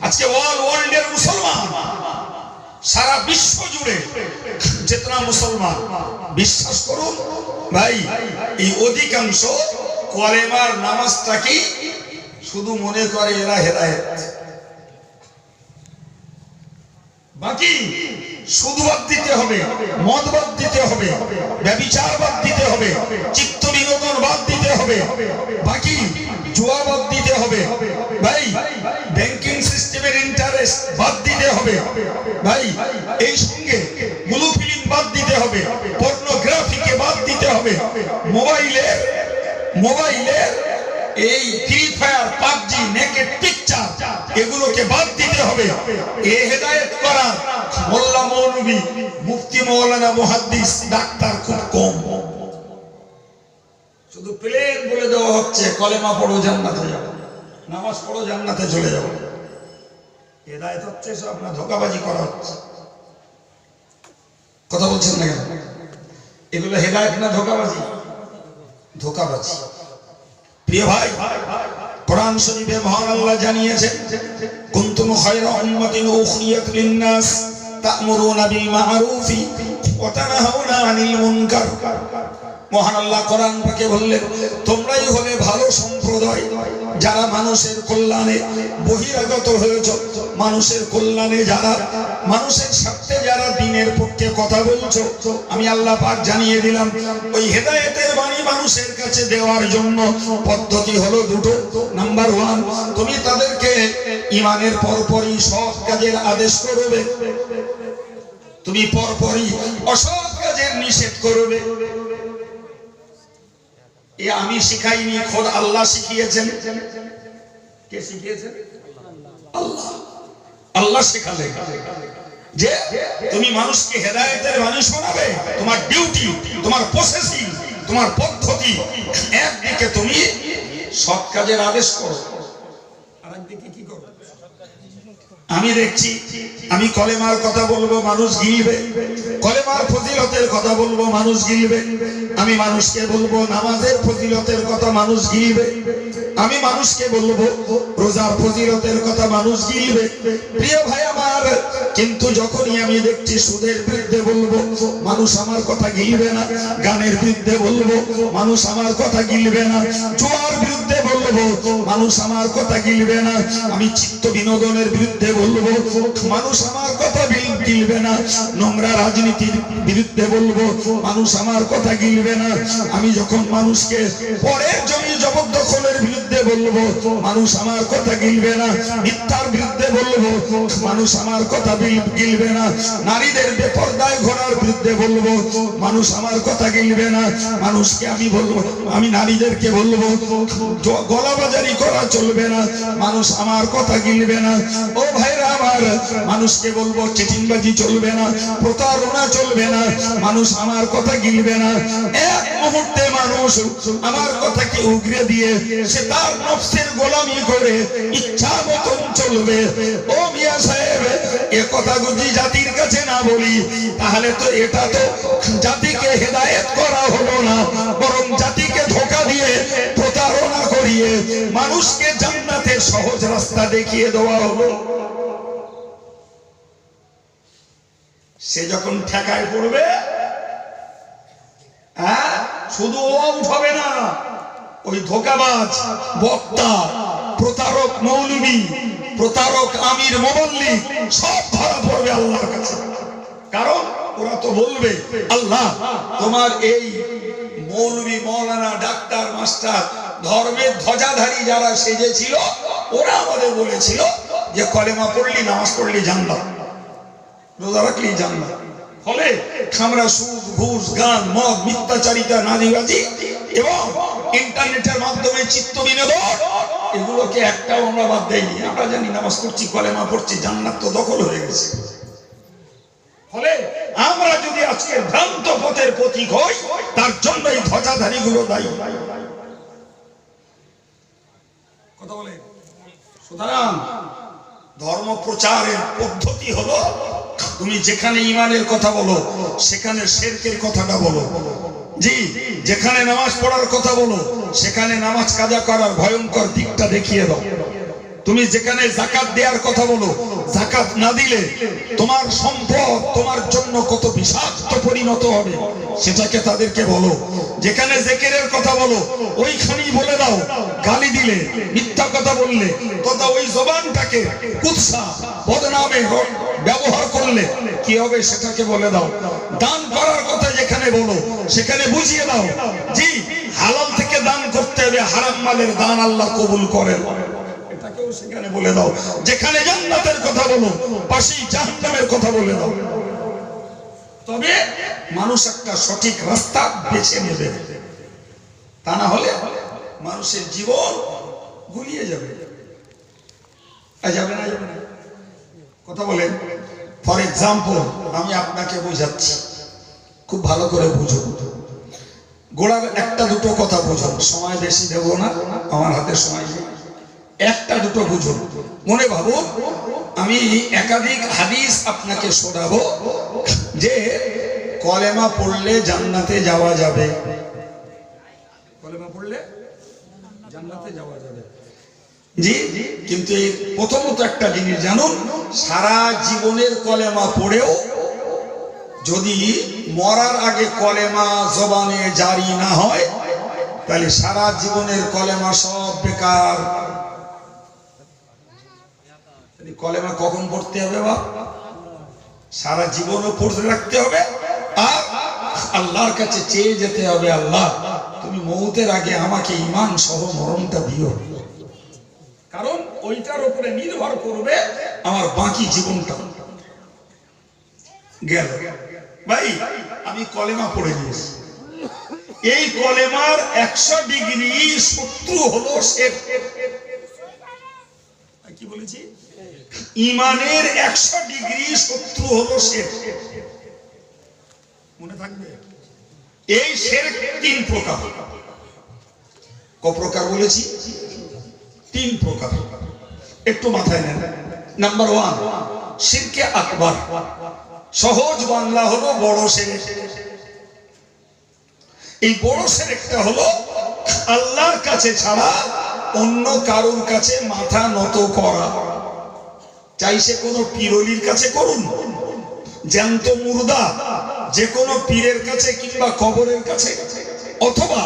আজকে অল ওয়ার্ল্ডের মুসলমান সারা বিশ্ব জুড়ে যেতনা মুসলমান বিশ্বাস করুন ভাই, এই অধিকাংশ কলেমার নামাজটাকে শুধু মনে করে এরা হেদায়েত, বাকি সুদ বাদ দিতে হবে, মদ বাদ দিতে হবে, ব্যভিচার বাদ দিতে হবে, চিত্ত বিনোদন বাদ দিতে হবে, বাকি জুয়া বাদ দিতে হবে ভাই, ব্যাংকিং সিস্টেমের ইন্টারেস্ট বাদ দিতে হবে ভাই, এই সঙ্গে ব্লু ফিল্ম বাদ দিতে হবে, পর্নোগ্রাফিকে বাদ দিতে হবে, মোবাইলের এই free fire, PUBG, naked picture এগুলোকে বাদ দিতে হবে। এই হেদায়েত করা মোল্লা মৌলভী, মুফতি, মৌলানা, মুহাদ্দিস, ডাক্তার খুব কম। শুধু প্লেন বলে দেওয়া হচ্ছে কলেমা পড়ো জান্নাতে যাবো, নামাজ পড়ো জান্নাতে চলে যাবো। হেদায়েত হচ্ছে সব না ধোঁকাবাজি করা হচ্ছে। কথা বলছেন না কেন? এগুলো হেদায়েত না ধোঁকাবাজি? ধোঁকাবাজি। প্রিয় ভাই, কোরআন শরীফে মহান আল্লাহ জানিয়েছেন, কুনতুম খায়রা উম্মাতিন উখরিয়াত লিন-নাস তা'মুরুনা বিল মা'রুফি ওয়া তানহাউনা আনিল মুনকার। মহান আল্লাহ কোরআন পাকে বললেন, তোমরাই হবে ভালো সম্প্রদায় যারা মানুষের কল্যাণে বহিরাগত হয়েছে, মানুষের কল্যাণে যারা, মানুষের স্বার্থে যারা দ্বীনের পক্ষে কথা বলছো। আমি আল্লাহ পাক জানিয়ে দিলাম, ওই হেদায়েতের বাণী মানুষের কাছে দেওয়ার জন্য পদ্ধতি হলো দুটো। নাম্বার 1, তুমি তাদেরকে ঈমানের পরপরই সৎ কাজের আদেশ করবে, তুমি পরপরই অসৎ কাজের নিষেধ করবে। এ আমি শিখাইনি, খোদ আল্লাহ শিখিয়েছেন। কে শিখিয়েছেন? আল্লাহ। আল্লাহ শিখালেন যে তুমি মানুষকে হেদায়েতের বাণী শোনাবে, তোমার ডিউটি, তোমার প্রসেসিং, তোমার পদ্ধতি। একদিকে তুমি সৎ কাজের আদেশ করো, আর একদিকে কি করো? আমি দেখছি, আমি কলেমার কথা বলবো, মানুষ গিলবে, কলেমার ফজিলতের কথা বলবো, মানুষ গিলবে। আমি মানুষকে বলবো নামাজের ফজিলতের কথা, মানুষ গিলবে। আমি মানুষকে বলবো রোজার ফজিলতের কথা, মানুষ গিলবে। প্রিয় ভাই আমার, কিন্তু যখনই আমি দেখছি সুদের বিরুদ্ধে বলবো, মানুষ আমার কথা গিলবে না। গানের বিরুদ্ধে বলবো, মানুষ আমার কথা গিলবে না। জুয়ার বিরুদ্ধে বলবো, মানুষ আমার কথা গিলবে না। আমি চিত্ত বিনোদনের বিরুদ্ধে বলবো, মানুষ আমার কথা গিলবে না। নোংরা রাজনীতির বিরুদ্ধে বলবো, মানুষ আমার কথা গিলবে না। আমি যখন মানুষকে পরের জমি জবরদখলের বিরুদ্ধে বলবো, মানুষ আমার কথা গিলবে না। মিথ্যার বিরুদ্ধে বলবো, মানুষ আমার কথা গিলবে না। নারীদের বেপরদায় ঘোরার বিরুদ্ধে বলবো, মানুষ আমার কথা গিলবে না। মানুষকে আমি বলবো, আমি নারীদেরকে বলবো গলাবাজারি করা চলবে না, মানুষ আমার কথা গিলবে না। ও ভাইরা আমার, মানুষকে বলবো চিটিংবাজি চলবে না, প্রতারণা চলবে না, মানুষ আমার কথা গিলবে না। এক মুহূর্তে মানুষ আমার কথাকে উগরে দিয়ে সে তার নফসের গোলামি করে ইচ্ছা মতন চলবে। ও মিয়া সাহেব, এ কথা যদি জাতির কাছে না বলি, তাহলে তো এটা তো জাতিকে হেদায়েত করা হলো না, বরং জাতিকে ধোঁকা দিয়ে প্রতারণা করিয়ে মানুষকে জান্নাতের সহজ রাস্তা দেখিয়ে দেওয়া হলো। সে যখন ঠেকায় পড়বে, শুধু ও আউট হবে না, ওই ধোঁকাবাজ বক্তা, প্রতারক মৌলবী, প্রতারক আমির, মোবাল্লিগ সব ধরা পড়বে আল্লাহর কাছে। কারণ ওরা তো বলবে, আল্লাহ তোমার এই মৌলবী, মৌলানা, ডাক্তার, মাস্টার, ধর্মের ধ্বজাধারী যারা সেজেছিল, ওরা আমাদের বলেছিল যে কলেমা পড়লি, নামাজ পড়লি জান্নাত, রোজা রাখলি জান্নাত। ফলে আমরা সুদ, ঘুষ, গান, মদ, মিথ্যাচারিতা, নারীবাজি এবং ইন্টারনেটের মাধ্যমে চিত্ত বিনোদন, এগুলোকে একটাও আমরা বাদ দেইনি। আমরা জানি নামাজ পড়ছি, কলেমা পড়ছি, জান্নাত তো দখল হয়ে গেছে। ফলে আমরা যদি আজকে ভ্রান্ত পথের প্রতীক হই, তার জন্য এই ধ্বজাধারী গুলো দায়ী। কথা বলে। সুতরাং ধর্ম প্রচারের পদ্ধতি হলো, তুমি যেখানে ঈমানের কথা বলো সেখানে শিরকের কথাটা বলো, জি, যেখানে নামাজ পড়ার কথা বলো সেখানে নামাজ কাজা করার ভয়ঙ্কর দিকটা দেখিয়ে দাও। তুমি যেখানে যাকাত দেওয়ার কথা বলো, যাকাত না দিলে তোমার সম্পদ তোমার জন্য কত বিষাক্ত পরিণত হবে সেটাকে তাদেরকে বলো। যেখানে জিকিরের কথা বলো ওইখানেই বলে দাও। গালি দিলে, মিথ্যা কথা বললে তথা ওই জবানটাকে কুৎসা বদনামে ব্যবহার করলে কি হবে সেটাকে বলে দাও। দান করার কথা যেখানে বলো সেখানে বুঝিয়ে দাও, জি হালাল থেকে দান করতে হবে, হারাম মালের দান আল্লাহ কবুল করেন, এটাকেও সেখানে বলে দাও। যেখানে জান্নাতের কথা বলো পাশেই জাহান্নামের কথা বলে দাও। তবে মানুষ একটা সঠিক রাস্তা বেছে নেবে, তা না হলে মানুষের জীবন গুলিয়ে যাবে। যাবে না, যাবে না, কথা বলেন। ফর এক্সাম্পল আমি আপনাকে বোঝাচ্ছি, খুব ভালো করে বুঝুন। গোড়ার একটা দুটো কথা বুঝুন, সময় বেশি দেব না, আমার হাতে সময় নেই। একটা দুটো বুঝুন, মনে ভাবুন। আমি একাধিক হাদিস আপনাকে শোনাবো যে কলেমা পড়লে জান্নাতে যাওয়া যাবে, কলেমা পড়লে জান্নাতে যাওয়া যাবে। জি, কিন্তু এই প্রথমত একটা জিনিস জানুন, সারা জীবনের কলেমা পড়েও যদি মরার আগে কলেমা জবানে জারি না হয় তাহলে সারা জীবনের কলেমা সব বেকার। কলেমা কখন পড়তে হবে? বাপ সারা জীবনও পড়তে রাখতে হবে, আর আল্লাহর কাছে চেয়ে যেতে হবে, আল্লাহ তুমি মৌতের আগে আমাকে ঈমান সহ মরণটা দিও, কারণ ওইটার উপরে নির্ভর করবে আমার বাকি জীবনটা। গেল ভাই, আমি কলেমা পড়ে নিয়েছি। এই কলেমার 100 ডিগ্রি শত্রু হলো শিরক। কি বলেছি? ঈমানের 100 ডিগ্রি শত্রু হলো শিরক। মনে থাকবে, এই শিরক 3 প্রকার। ক প্রকার বলেছি? 3 প্রকার, একটু মাথায় নেন। নাম্বার 1 শিরকে আকবার, সহজ বাংলা হলো বড় শিরক। এই বড় শিরকটা হলো আল্লাহর কাছে ছাড়া অন্য কারোর কাছে মাথা নত করা। চাই সে কোনো পীরলির কাছে করুন, জ্যান্ত মুর্দা যে কোনো পীরের কাছে কিংবা কবরের কাছে, অথবা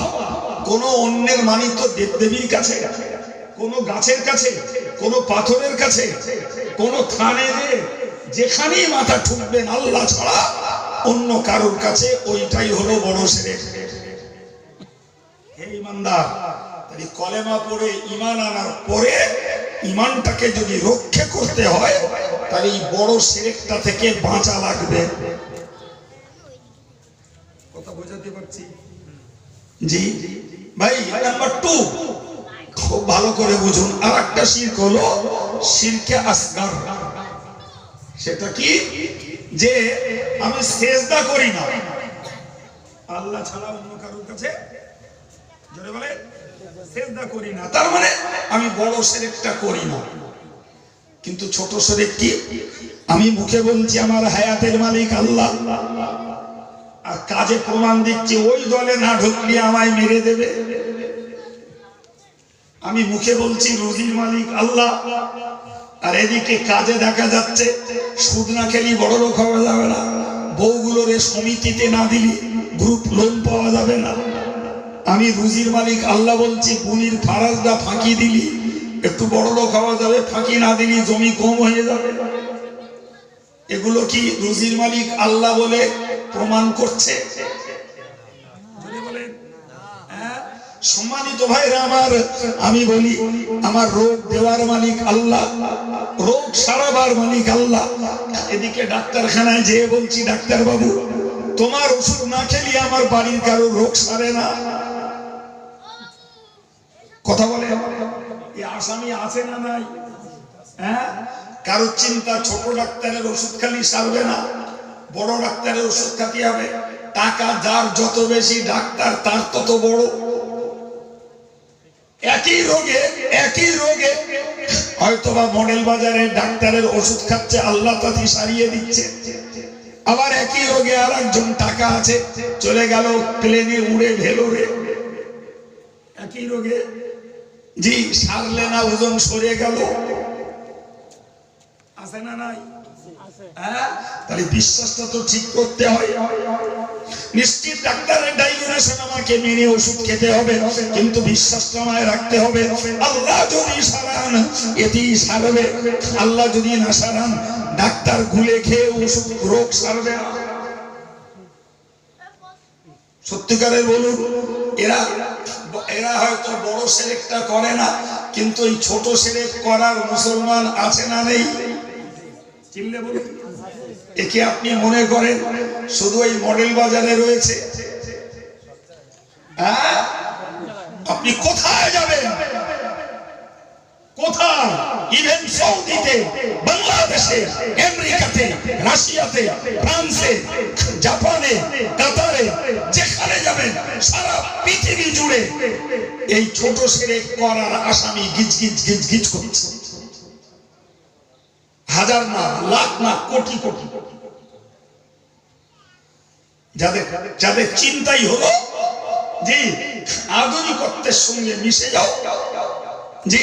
কোনো অন্যের মানিত দেবদেবীর কাছে, কোনো গাছের কাছে, কোনো পাথরের কাছে, কোনো থানে, যেখানেই মাথা ঠুকবেন আল্লাহ ছাড়া অন্য কারোর কাছে, ওইটাই হলো বড় শিরক। হে ঈমানদার, তাই কলেমা পড়ে ঈমান আনার পরে ঈমানটাকে যদি রক্ষা করতে হয় তাহলে এই বড় শিরকটা থেকে বাঁচা লাগবে। কথা বোঝাতে পারছি? জি ভাই। নাম্বার 2 খুব ভালো করে বুঝুন, আর একটা শিরক হলো শিরকে আসগার। সেটা কি? যে আমি সিজদা করি না আল্লাহ ছাড়া অন্য কারোর কাছে, জোরে বলে সিজদা করি না, তার মানে আমি বড় শিরকটা করি না। কিন্তু ছোট শিরক কি? আমি মুখে বলছি আমার হায়াতের মালিক আল্লাহ, আর কাজে প্রমাণ দিচ্ছি ওই দলে না ঢুকলে আমায় মেরে দেবে। আমি মুখে বলছি রুজির মালিক আল্লাহ, আর এদিকে কাজে দেখা যাচ্ছে সুদ না খেলি বড় লোক হওয়া যাবে না, বউগুলোর সমিতিতে না দিলি গ্রুপ লোন পাওয়া যাবে না। আমি রুজির মালিক আল্লাহ বলছি বুনির ফারাজটা ফাঁকি দিলি একটু বড় লোক হওয়া যাবে, ফাঁকি না দিলি জমি কম হয়ে যাবে। এগুলো কি রুজির মালিক আল্লাহ বলে প্রমাণ করছে? সম্মানিত ভাইরা আমার, আমি বলি আমার রোগ দেওয়ার মালিক আল্লাহ, রোগ সারাবার মালিক আল্লাহ। এদিকে ডাক্তারখানায় যেয়ে বলছি ডাক্তার বাবু তোমার ওষুধ না খেলে আমার বাড়ির কারো রোগ সারে না। কথা বলে এই আসামি আছে না নাই? হ্যাঁ, কারো চিন্তা ছোট ডাক্তারের ওষুধ খালি সারবে না, বড় ডাক্তারের ওষুধ খাতে হবে। টাকা যার যত বেশি ডাক্তার তার তত বড়। একই রোগে হয়তোবা মডেল বাজারে ডাক্তারের ওষুধ খাচ্ছে আল্লাহ তাতে সারিয়ে দিচ্ছে, আবার একই রোগে আর একজন টাকা আছে চলে গেল প্লেনে উড়ে ভেলোরে। একই রোগে জি সারলে না ওজন সরে গেল, আছে না নাই? হ্যাঁ, তাহলে বিশ্বাসটা তো ঠিক করতে হয়। নিশ্চিত ডাক্তারের ডাইরেকশন আমাকে মেনে ওষুধ খেতে হবে, কিন্তু বিশ্বাসটা আমায় রাখতে হবে। আল্লাহ যদি সারান এতেই সারবে, আল্লাহ যদি না সারান ডাক্তার গুলে খেয়ে ওষুধ রোগ সারবে না। সত্যিকারের বলুন, এরা এরা হয়তো বড় সেরেকটা করে না, কিন্তু এই ছোট সেরেক করার মুসলমান আছে না নেই? চিনলে বলুন, একে আপনি মনে করেন শুধু এই মডেল বাজারে রয়েছে? হ্যাঁ, আপনি কোথায় যাবেন, কোথায়, ইভেন সৌদিতে, বাংলাদেশে, আমেরিকাতে, রাশিয়াতে, ফ্রান্সে, জাপানে, কাতারে, যেখানে যাবেন সারা পৃথিবী জুড়ে এই ছোট সেরেক করার আসামি গিজ গিজ গিজ গিজ করছে। হাজার না, লাখ না, কোটি কোটি। যাদের যাদের চিন্তাই হলো জি আধুনিকত্বের সঙ্গে মিশে যাও, জি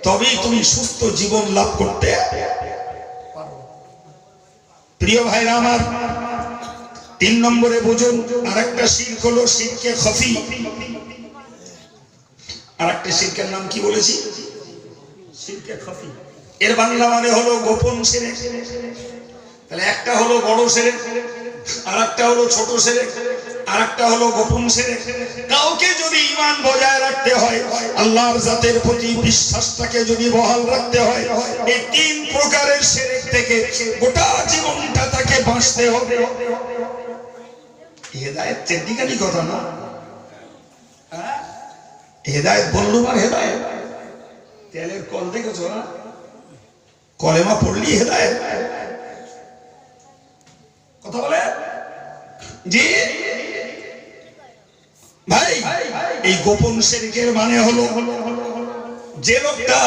তবেই তুমি সুস্থ জীবন লাভ করতে পারো। প্রিয় ভাইরা আমার, 3 নম্বরে বুঝুন আরেকটা শিরক হলো শিরকে খফি। আরেকটা শিরকের নাম কি বলেছি? শিরকে খফি। এর বাংলা মানে হলো গোপন শিরক। তাহলে একটা হলো বড় শিরক, আরেকটা হলো ছোট শিরক, আরেকটা হলো গোপন শিরক। কাউকে যদি ঈমান বজায় রাখতে হয়, আল্লাহর জাতের প্রতি বিশ্বাসটাকে যদি বহাল রাখতে হয়, এই 3 প্রকারের শিরক থেকে গোটা জীবনটা তাকে বাঁচতে হবে। হেদায়েত চেন্ডিকানি কথা না, হেদায়েত বললুম আর হেদায়েত। তেলের কল দেখেছো না? কলেমা পড়লি হেদায়েত। কথা বলে জি ভাই, এই গোপন শিরকের মানে হলো যে লোকটা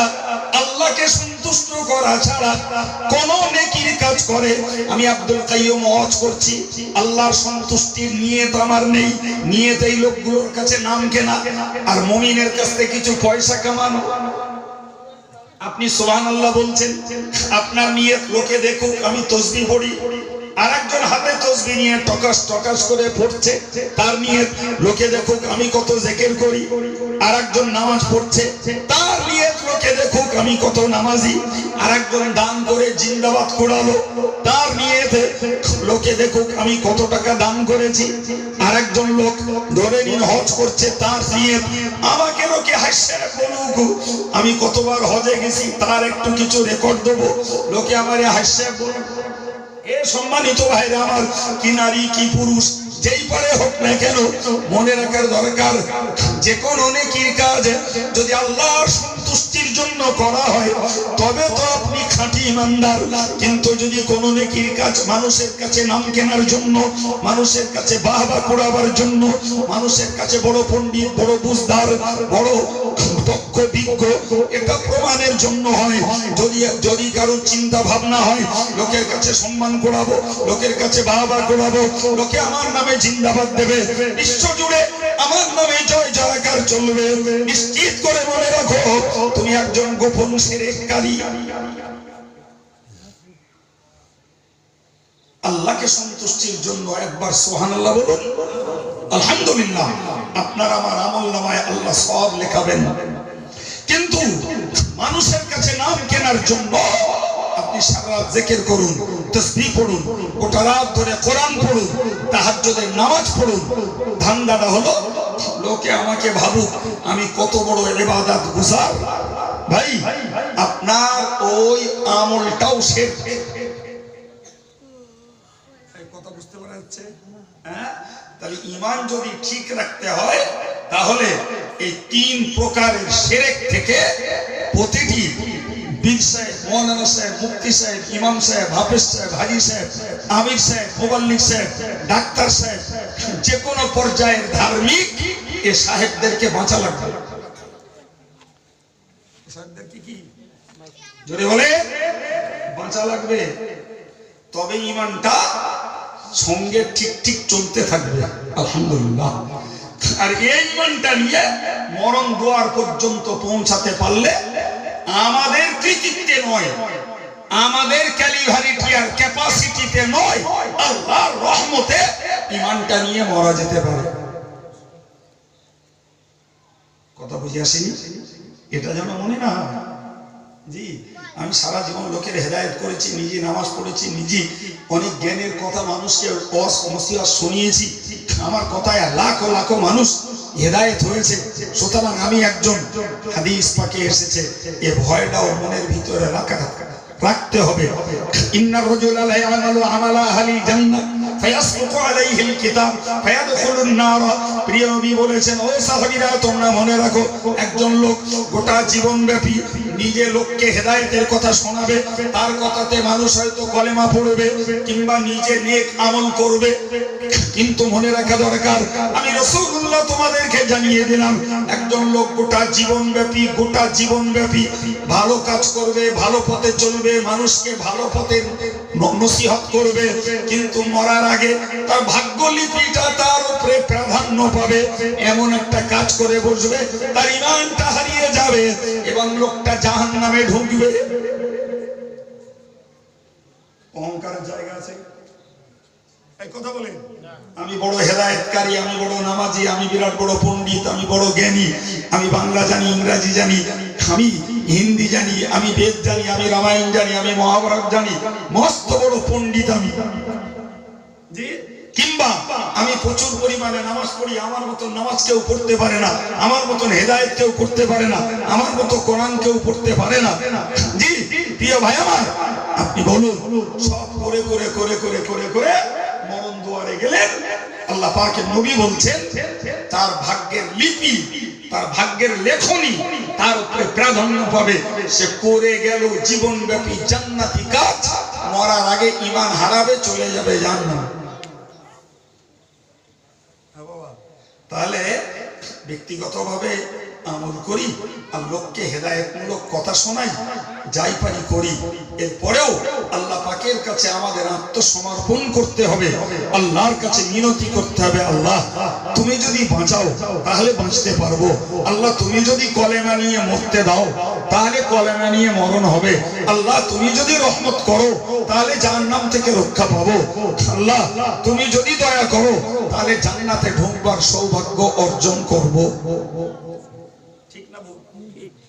আল্লাহকে সন্তুষ্ট করা ছাড়া কোন নেকির কাজ করে। আমি আব্দুল কাইয়ুম ওয়াজ করছি, আল্লাহর সন্তুষ্টির নিয়ত আমার নেই, নিয়ত এই লোকগুলোর কাছে নাম কেনা আর মুমিনের কাছ থেকে কিছু পয়সা কামানো। আপনি সুবহানাল্লাহ বলছেন, আপনার নিয়ত লোকে দেখুক আমি তাসবিহ পড়ি, আরেকজন হাতে তাসবিহ নিয়ে টকাস টকাস করে পড়ছে, তার নিয়ত লোকে দেখুক আমি কত জিকির করি। আরেকজন নামাজ পড়ছে, তার নিয়ত লোকে দেখুক আমি কত নামাজি। আরেকজন দান করে জিন্দাবাদ করালো, তার নিয়ত লোকে দেখুক আমি কত টাকা দান করেছি। আরেকজন লোক ধরে নিন হজ করছে, তার নিয়ত আমাকে লোকে হাসছে বলুক আমি কতবার হজে গেছি, তার একটু কিছু রেকর্ড দেবো, লোকে আমারে হাসছে বলুক। এ সম্মানিত ভাইরা আমার, কি নারী কি পুরুষ যেই পারে হোক না কেন, মনে রাখার দরকার যে কোনো নেকির কাজ যদি আল্লাহর সন্তুষ্টির জন্য করা হয় তবে তো আপনি খাঁটি ইমানদার। কিন্তু যদি কোনো নেকির কাজ মানুষের কাছে নাম কেনার জন্য, মানুষের কাছে বাহবা কুড়াবার জন্য, মানুষের কাছে বড় পণ্ডিত, বড় বুঝদার, বড় দক্ষ বিজ্ঞ এটা প্রমাণের জন্য হয়, যদি কারো চিন্তা ভাবনা হয় লোকের কাছে সম্মান করাবো, লোকের কাছে বাহবা করাবো, লোকে আমার নামে জিন্দাবাদ দেবে, বিশ্ব জুড়ে আমার নামে জয় জয়কার চলবে, নিশ্চিত করে মনে রাখো তুমি একজন গোপন শিরককারী। আল্লাহকে সন্তুষ্টির জন্য একবার সুবহানাল্লাহ বলুন, আলহামদুলিল্লাহ। আপনার আমার আমলনামায় আল্লাহ সওয়াব লেখাবেন। কিন্তু মানুষের কাছে নাম কেনার জন্য আপনি সারা রাত জিকির করুন, তাসবিহ পড়ুন, গোটা রাত ধরে কোরআন পড়ুন, তাহাজ্জুদের নামাজ পড়ুন। ধান্দাটা হলো লোকে আমাকে ভাবুক আমি কত বড় ইবাদত গুজার। ভাই আপনার ওই আমলটাও শিরক। এই কথা বুঝতে পারা যাচ্ছে? হ্যাঁ, তাহলে ঈমান যদি ঠিক রাখতে হয় তাহলে এই 3 প্রকারের শিরক থেকে প্রতিটি বীর সাহেব, মৌলানা সাহেব, মুফতি সাহেব, ইমাম সাহেব, হাফেজ সাহেব, হাজি সাহেব, আমির সাহেব, মুবাল্লিগ সাহেব, ডাক্তার সাহেব, যে কোনো পর্যায়ের ধার্মিক এ সাহেবদেরকে বাঁচা লাগবে। সাহেবদেরকে কি জোরে বলে বাঁচা লাগবে, তবে ঈমানটা সঙ্গে ঠিক ঠিক চলতে থাকবে। আলহামদুলিল্লাহ। আর এই ইমানটা নিয়ে মরণ দুয়ার পর্যন্ত পৌঁছাতে পারলে আমাদের কৃতিত্বে নয়, আমাদের ক্যালিভারিটি আর ক্যাপাসিটিতে নয়, আল্লাহর রহমতে ইমানটা নিয়ে মরা যেতে পারে। কথা বুঝে আসেনি? এটা যেন মনে না হয়। জি, আমি সারা জীবন লোকের হেদায়েত করেছি, নিজে নামাজ পড়েছি, নিজে অনেক জ্ঞানের কথা মানুষকে নসিহত শুনিয়েছি, আমার কথায় লাখো লাখো মানুষ হেদায়েত হয়েছে। সুতরাং আমি একজন, হাদিস পাকে এসেছে, এ ভয়টাও মনের ভিতরে রাখতে হবে। ইন্নার রাজুলা লা ইয়ামালু আমালা আহলিল জান্নাহ ফায়াসবিকু আলাইহিল কিতাব ফায়াদখুলুন নার। প্রিয় নবী বলেছেন, ও সাহাবীরা তোমরা মনে রাখো, একজন লোক গোটা জীবনব্যাপী নিজে লোককে হেদায়েতের কথা শোনাবে, তার কথাতে মানুষ হয়তো কলেমা পড়বে কিংবা নিজে নেক আমল করবে, কিন্তু মনে রাখা দরকার, আমি রাসূলুল্লাহ তোমাদেরকে জানিয়ে দিলাম, একজন লোক গোটা জীবনব্যাপী ভালো কাজ করবে, ভালো পথে চলবে, মানুষকে ভালো পথে নসিহত করবে, কিন্তু মরার আগে তার ভাগ্যলিপিটা তার উপরে প্রাধান্য পাবে, এমন একটা কাজ করে বসবে, তার ঈমানটা হারিয়ে যাবে এবং লোকটা জাহান্নামে ঢুকবে। অহংকারের জায়গা আছে? এই কথা বলেন, আমি বড় হেদায়েতকারী, আমি বড় নামাজি, আমি বিরাট বড় পণ্ডিত, আমি বড় জ্ঞানী, আমি বাংলা জানি, ইংরাজি জানি, আমি হিন্দি জানি, আমি বেদ জানি, আমি রামায়ণ জানি, আমি মহাভারত জানি, মস্ত বড় পণ্ডিত আমি। জি, কিংবা আমি প্রচুর পরিমাণে নামাজ পড়ি, আমার মতন নামাজ কেউ পড়তে পারে না, আমার মতন হেদায়েত কেউ করতে পারে না, আমার মতো কোরআন কেউ পড়তে পারে না। জি প্রিয় ভাই আমার, আপনি বলুন, সব করে করে করে করে করে করে মরণ দুয়ারে গেলেন, আল্লাহ পাকের নবী বলছেন তার ভাগ্যের লিপি, তার ভাগ্যের লেখনী তার উপরে প্রাধান্য পাবে। সে করে গেল জীবনব্যাপী জান্নাতি কাজ, মরার আগে ঈমান হারাবে, চলে যাবে জান্নাত। তাহলে ব্যক্তিগতভাবে আমল করি আর লোককে হেদায়েতমূলক কথা শোনাই, যাই পারি করি, এরপরেও আল্লাহ পাকের কাছে আমাদের আত্মসমর্পণ করতে হবে, আল্লাহর কাছে মিনতি করতে হবে, আল্লাহ তুমি যদি বাঁচাও তাহলে বাঁচতে পারবো, আল্লাহ তুমি যদি কলেমা নিয়ে মরতে দাও তাহলে কলেমা নিয়ে মরণ হবে, আল্লাহ তুমি যদি রহমত করো তাহলে জাহান্নাম থেকে রক্ষা পাবো, আল্লাহ তুমি যদি দয়া করো তাহলে জান্নাতে ঢুকবার সৌভাগ্য অর্জন করব। ঠিক না?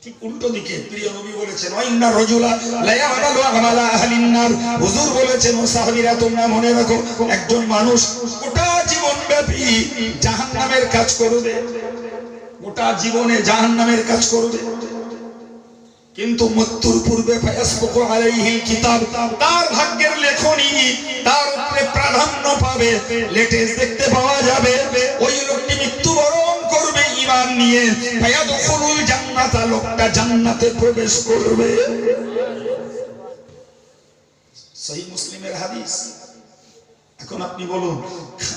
ঠিক উল্টো দিকে প্রিয় নবী বলেছেন, ওয়াইন্না রাজুলা লা ইয়ামালু আমালা আহলিন নার। হুজুর বলেছেন, ও সাহাবীরা তোমরা মনে রাখো, একজন মানুষ গোটা জীবনব্যাপী জাহান্নামের কাজ করবে, গোটা জীবনে জাহান্নামের কাজ করবে, কিন্তু মৃত্যুর পূর্বে ফায়াসবিকু আলাইহিল কিতাব, তার ভাগ্যের লেখনী তার উপরে প্রাধান্য পাবে, লেটেস্ট দেখতে পাওয়া যাবে, ওই লোকটি মৃত্যুবরণ করবে ঈমান নিয়ে, ফায়াদখুলুল জান্নাত, লোকটা জান্নাতে প্রবেশ করবে। সহিহ মুসলিমের হাদিস। এখন আপনি বলুন,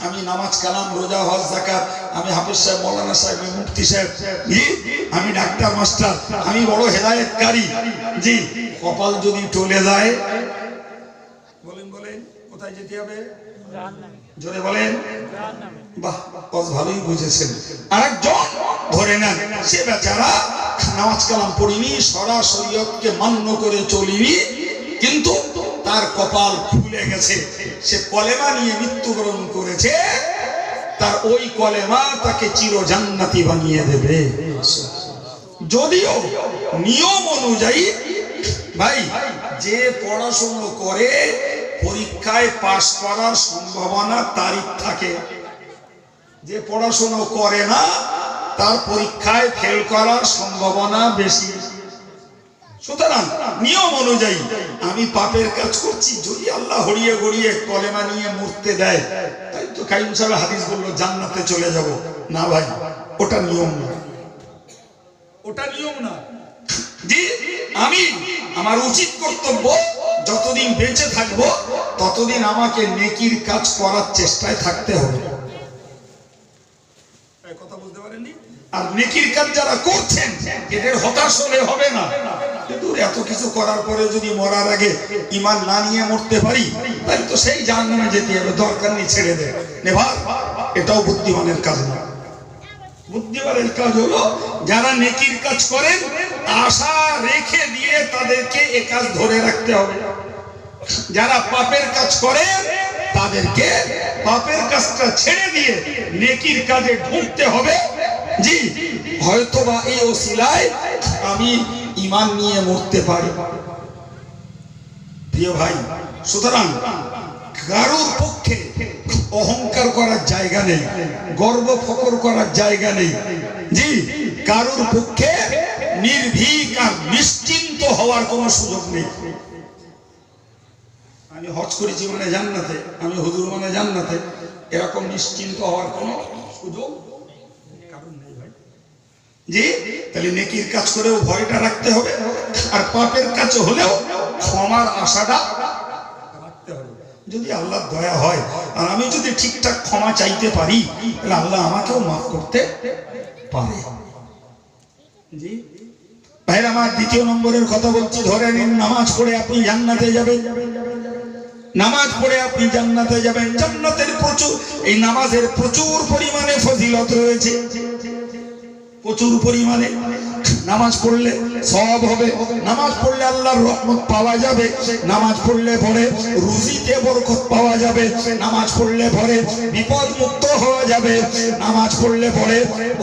আমি নামাজ কালাম রোজা হজ যাকাত, আমি হাফেজ সাহেব, মৌলানা সাহেব, মুফতি সাহেব, আমি ডাক্তার মাস্টার, আমি বড় হেদায়েতকারী, জি কপাল যদি টলে যায়, বলেন বলেন কোথায় যেতে হবে? জাহান্নামে। জোরে বলেন জাহান্নামে। বাহ, বস ভালোই বুঝেছেন। আরেকজন ধরে নেন, সে বেচারা নামাজ কালাম পড়িনি, সরা শরীয়তকে মান্য করে চলিনি, কিন্তু তার কপাল ফুলে গেছে, সে কলেমা নিয়ে মৃত্যুবরণ করেছে, তার ওই কলেমা তাকে চির জান্নাতি বানিয়ে দেবে। যদিও নিয়ম অনুযায়ী ভাই, যে পড়াশোনা করে পরীক্ষায় পাশ করার সম্ভাবনা তারিখ থাকে, যে পড়াশোনা করে না তার পরীক্ষায় ফেল করার সম্ভাবনা বেশি। সুতরাং নিয়ম অনুযায়ী আমি পাপের কাজ করছি, যদি আল্লাহ হরিয়ে গড়িয়ে কলেমা নিয়ে মরতে দেয়, তাই তো কাইম সাহেব হাদিস বললো জান্নাতে চলে যাব না। ভাই ওটা নিয়ম না, ওটা নিয়ম না। জি, আমি আমার উচিত কর্তব্য, যতদিন বেঁচে থাকবো ততদিন আমাকে নেকির কাজ করার চেষ্টায় থাকতে হবে। কথা বুঝতে পারেননি? আর নেকির কাজ যারা করছেন এদের হতাশ হলে হবে না। কিন্তু এত কিছু করার পরে যদি মরার আগে ঈমান না নিয়ে মরতে পারি, তাহলে তো সেই জাহান্নামে যেতে হবে, দরকার নেই ছেড়ে দে, নেভার। এটাও বুদ্ধিমানের কাজ না। বুদ্ধিমানের কাজ হলো যারা নেকির কাজ করেন আশা রেখে দিয়ে তাদেরকে এ কাজ ধরে রাখতে হবে। যারা পাপের কাজ করে তাদেরকে পাপের কাজটা ছেড়ে দিয়ে নেকির কাজে ঢুকতে হবে। জি, হয়তোবা এই ওসিলায় আমি ঈমান নিয়ে মরতে পারি। প্রিয় ভাই, সুতরাং কারোর পক্ষে অহংকার করার জায়গা নেই, গর্ব ফখর করার জায়গা নেই। জি, কারোর পক্ষে নির্ভীক আর নিশ্চিন্ত হওয়ার কোনো সুযোগ নেই। আমি হজ করেছি মানে জান্নাতে, আমি হুজুর মানে জান্নাতে, এরকম নিশ্চিন্ত হওয়ার কোনো সুযোগ কারণ নেই ভাই। জি, তাহলে নেকির কাজ করেও ভয়টা রাখতে হবে, আর পাপের কাজ হলেও ক্ষমার আশাটা রাখতে হবে। যদি আল্লাহর দয়া হয় আর আমি যদি ঠিকঠাক ক্ষমা চাইতে পারি, তাহলে আল্লাহ আমাকেও মাফ করতে পারে। জি ভাইরা আমার, দ্বিতীয় নম্বরের কথা বলছি, ধরে নিন নামাজ পড়ে আপনি জান্নাতে যাবেন। নামাজ পড়ে আপনি জান্নাতে যাবেন। জান্নাতের প্রচুর, এই নামাজের প্রচুর পরিমাণে ফজিলত রয়েছে, প্রচুর পরিমাণে। নামাজ পড়লে সওয়াব হবে, নামাজ পড়লে আল্লাহর রহমত পাওয়া যাবে, নামাজ পড়লে পরে রুজিতে বরকত পাওয়া যাবে, নামাজ পড়লে পরে বিপদ মুক্ত হওয়া যাবে, নামাজ পড়লে পরে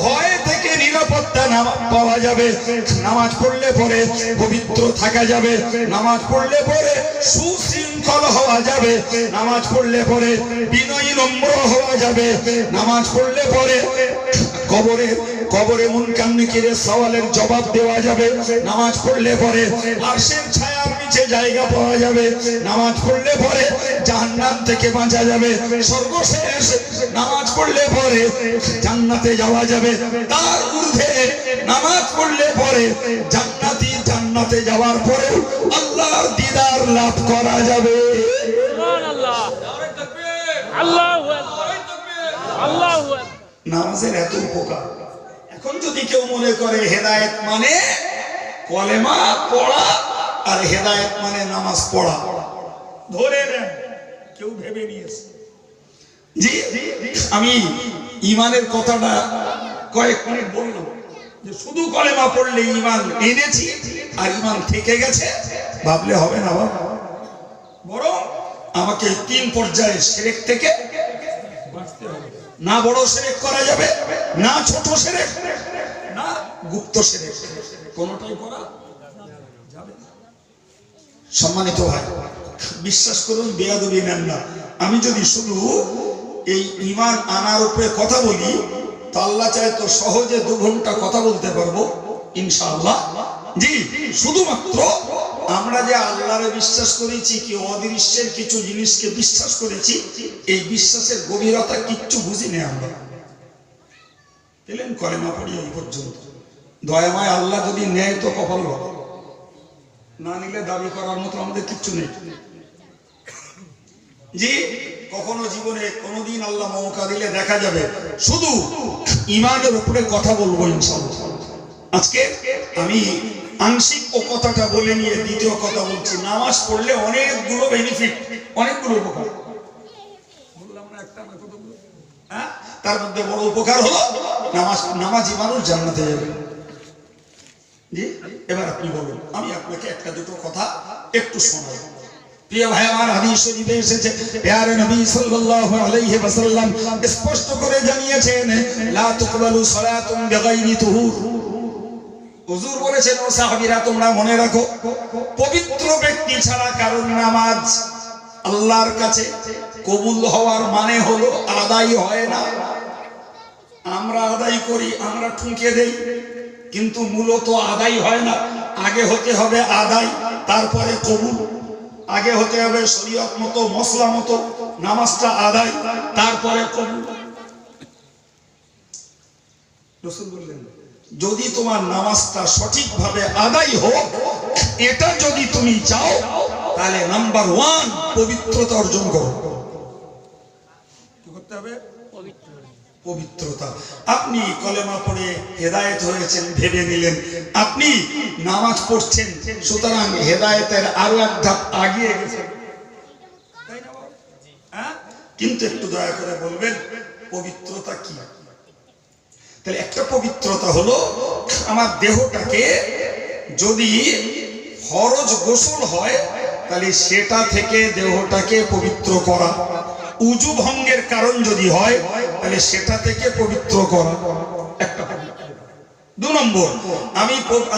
ভয় থেকে নিরাপত্তা পাওয়া যাবে, নামাজ পড়লে পরে পবিত্র থাকা যাবে, নামাজ পড়লে পরে সুশৃঙ্খল হওয়া যাবে, নামাজ পড়লে পরে বিনয়ী নম্র হওয়া যাবে, নামাজ পড়লে পরে কবরে মুনকার নাকিরের সওয়ালের জবাব দেওয়া যাবে, নামাজ পড়লে পরে আরশের ছায়ার নিচে জায়গা পাওয়া যাবে, নামাজ পড়লে পরে জাহান্নাম থেকে বাঁচা যাবে, সর্বশেষ নামাজ পড়লে পরে জান্নাতে যাওয়া যাবে। তার ঊর্ধ্বে নামাজ পড়লে পরে জান্নাতে যাওয়ার পরে আল্লাহর দিদার লাভ করা যাবে। সুবহানাল্লাহ, আল্লাহু আকবার, আল্লাহু আকবার। নামাজের এত উপকার। এখন যদি কেউ মনে করে হেদায়েত মানে কলেমা পড়া আর হেদায়েত মানে নামাজ পড়া, ধরে নেন কেউ ভেবে নিয়েছে। জি, আমি ঈমানের কথাটা কয়েক মিনিট বললাম যে শুধু কলেমা পড়লে ঈমান এনেছি আর ঈমান থেকে গেছে ভাবলে হবে না বাবা। বরং আমাকে তিন পর্যায়ে শিরক থেকে বাঁচতে হবে। না বড় শিরক করা যাবে, না ছোট শিরক, না গুপ্ত শিরক, কোনটাই করা যাবে না। সম্মানিত ভাই, বিশ্বাস করুন, বেয়াদবি নেন না। আমি যদি শুধু এই ঈমান আনার উপরে কথা বলি, তো আল্লাহ চায় তো সহজে 2 ঘন্টা কথা বলতে পারবো ইনশাআল্লাহ। জি, শুধুমাত্র আমরা যে আল্লাহরে বিশ্বাস করেছি, কি অদৃশ্যের কিছু জিনিসকে বিশ্বাস করেছি, এই বিশ্বাসের গভীরতা কিচ্ছু বুঝি না আমরা। পেলেন কলেমা পড়ি এই পর্যন্ত। দয়াময় আল্লাহ যদি নেয় তো কপাল ভালো, না নিলে দাবি করার মতো আমাদের কিচ্ছু নেই। জি, কখনো জীবনে কোনোদিন আল্লাহ মৌকা দিলে দেখা যাবে শুধু ঈমানের উপরে কথা বলবো ইনশাআল্লাহ। আজকে আমি আংশিক ও কথাটা বলে নিয়ে দ্বিতীয় কথা বলছি। নামাজ পড়লে অনেকগুলো বেনিফিট, অনেকগুলো উপকার বললাম না, একটা না কতগুলো। হ্যাঁ, তার মধ্যে বড় উপকার হলো নামাজি মানুষ জান্নাতে যাবে। জি, এবার আপনি বলুন, আমি আপনাকে একটা দুটো কথা একটু শোনাই। প্রিয় ভাই আমার, হাদিস শরীফে এসেছে, প্যারে নবী সাল্লাল্লাহু আলাইহি ওয়াসাল্লাম স্পষ্ট করে জানিয়েছেন, লা তুকবালু সালাতুন বিগাইরি তুহুর। হুজুর বলেছেন, ও সাহাবীরা তোমরা মনে রাখো, পবিত্র ব্যক্তি ছাড়া কারোর নামাজ আল্লাহর কাছে কবুল হওয়ার মানে হলো আদায় হয় না। আমরা আদায় করি, আমরা ঠুকে দেই, কিন্তু মূলত আদায় হয় না। আগে হতে হবে আদায়, তারপরে কবুল। আগে হতে হবে শরীয়ত মতো, মসলা মতো নামাজটা আদায়, তারপরে কবুল। রাসূল বললেন, যদি তোমার নামাজটা সঠিকভাবে আদায় হোক, এটা যদি তুমি চাও, তাহলে নাম্বার 1 পবিত্রতা অর্জন করো। কি করতে হবে? পবিত্রতা। আপনি কলেমা পড়ে হেদায়েত হয়েছেন ভেবে নিলেন, আপনি নামাজ পড়ছেন, সুতরাং হেদায়েতের আরো এক ধাপ এগিয়ে গেছেন, তাই না বাবা? হ্যাঁ, কিন্তু একটু দয়া করে বলবেন পবিত্রতা কি? তাহলে একটা পবিত্রতা হলো আমার দেহটাকে যদি ফরজ গোসল হয় তাহলে সেটা থেকে দেহটাকে পবিত্র করা, উজু ভঙ্গের কারণ যদি হয় তাহলে সেটা থেকে পবিত্র করা একটা। 2 নম্বর,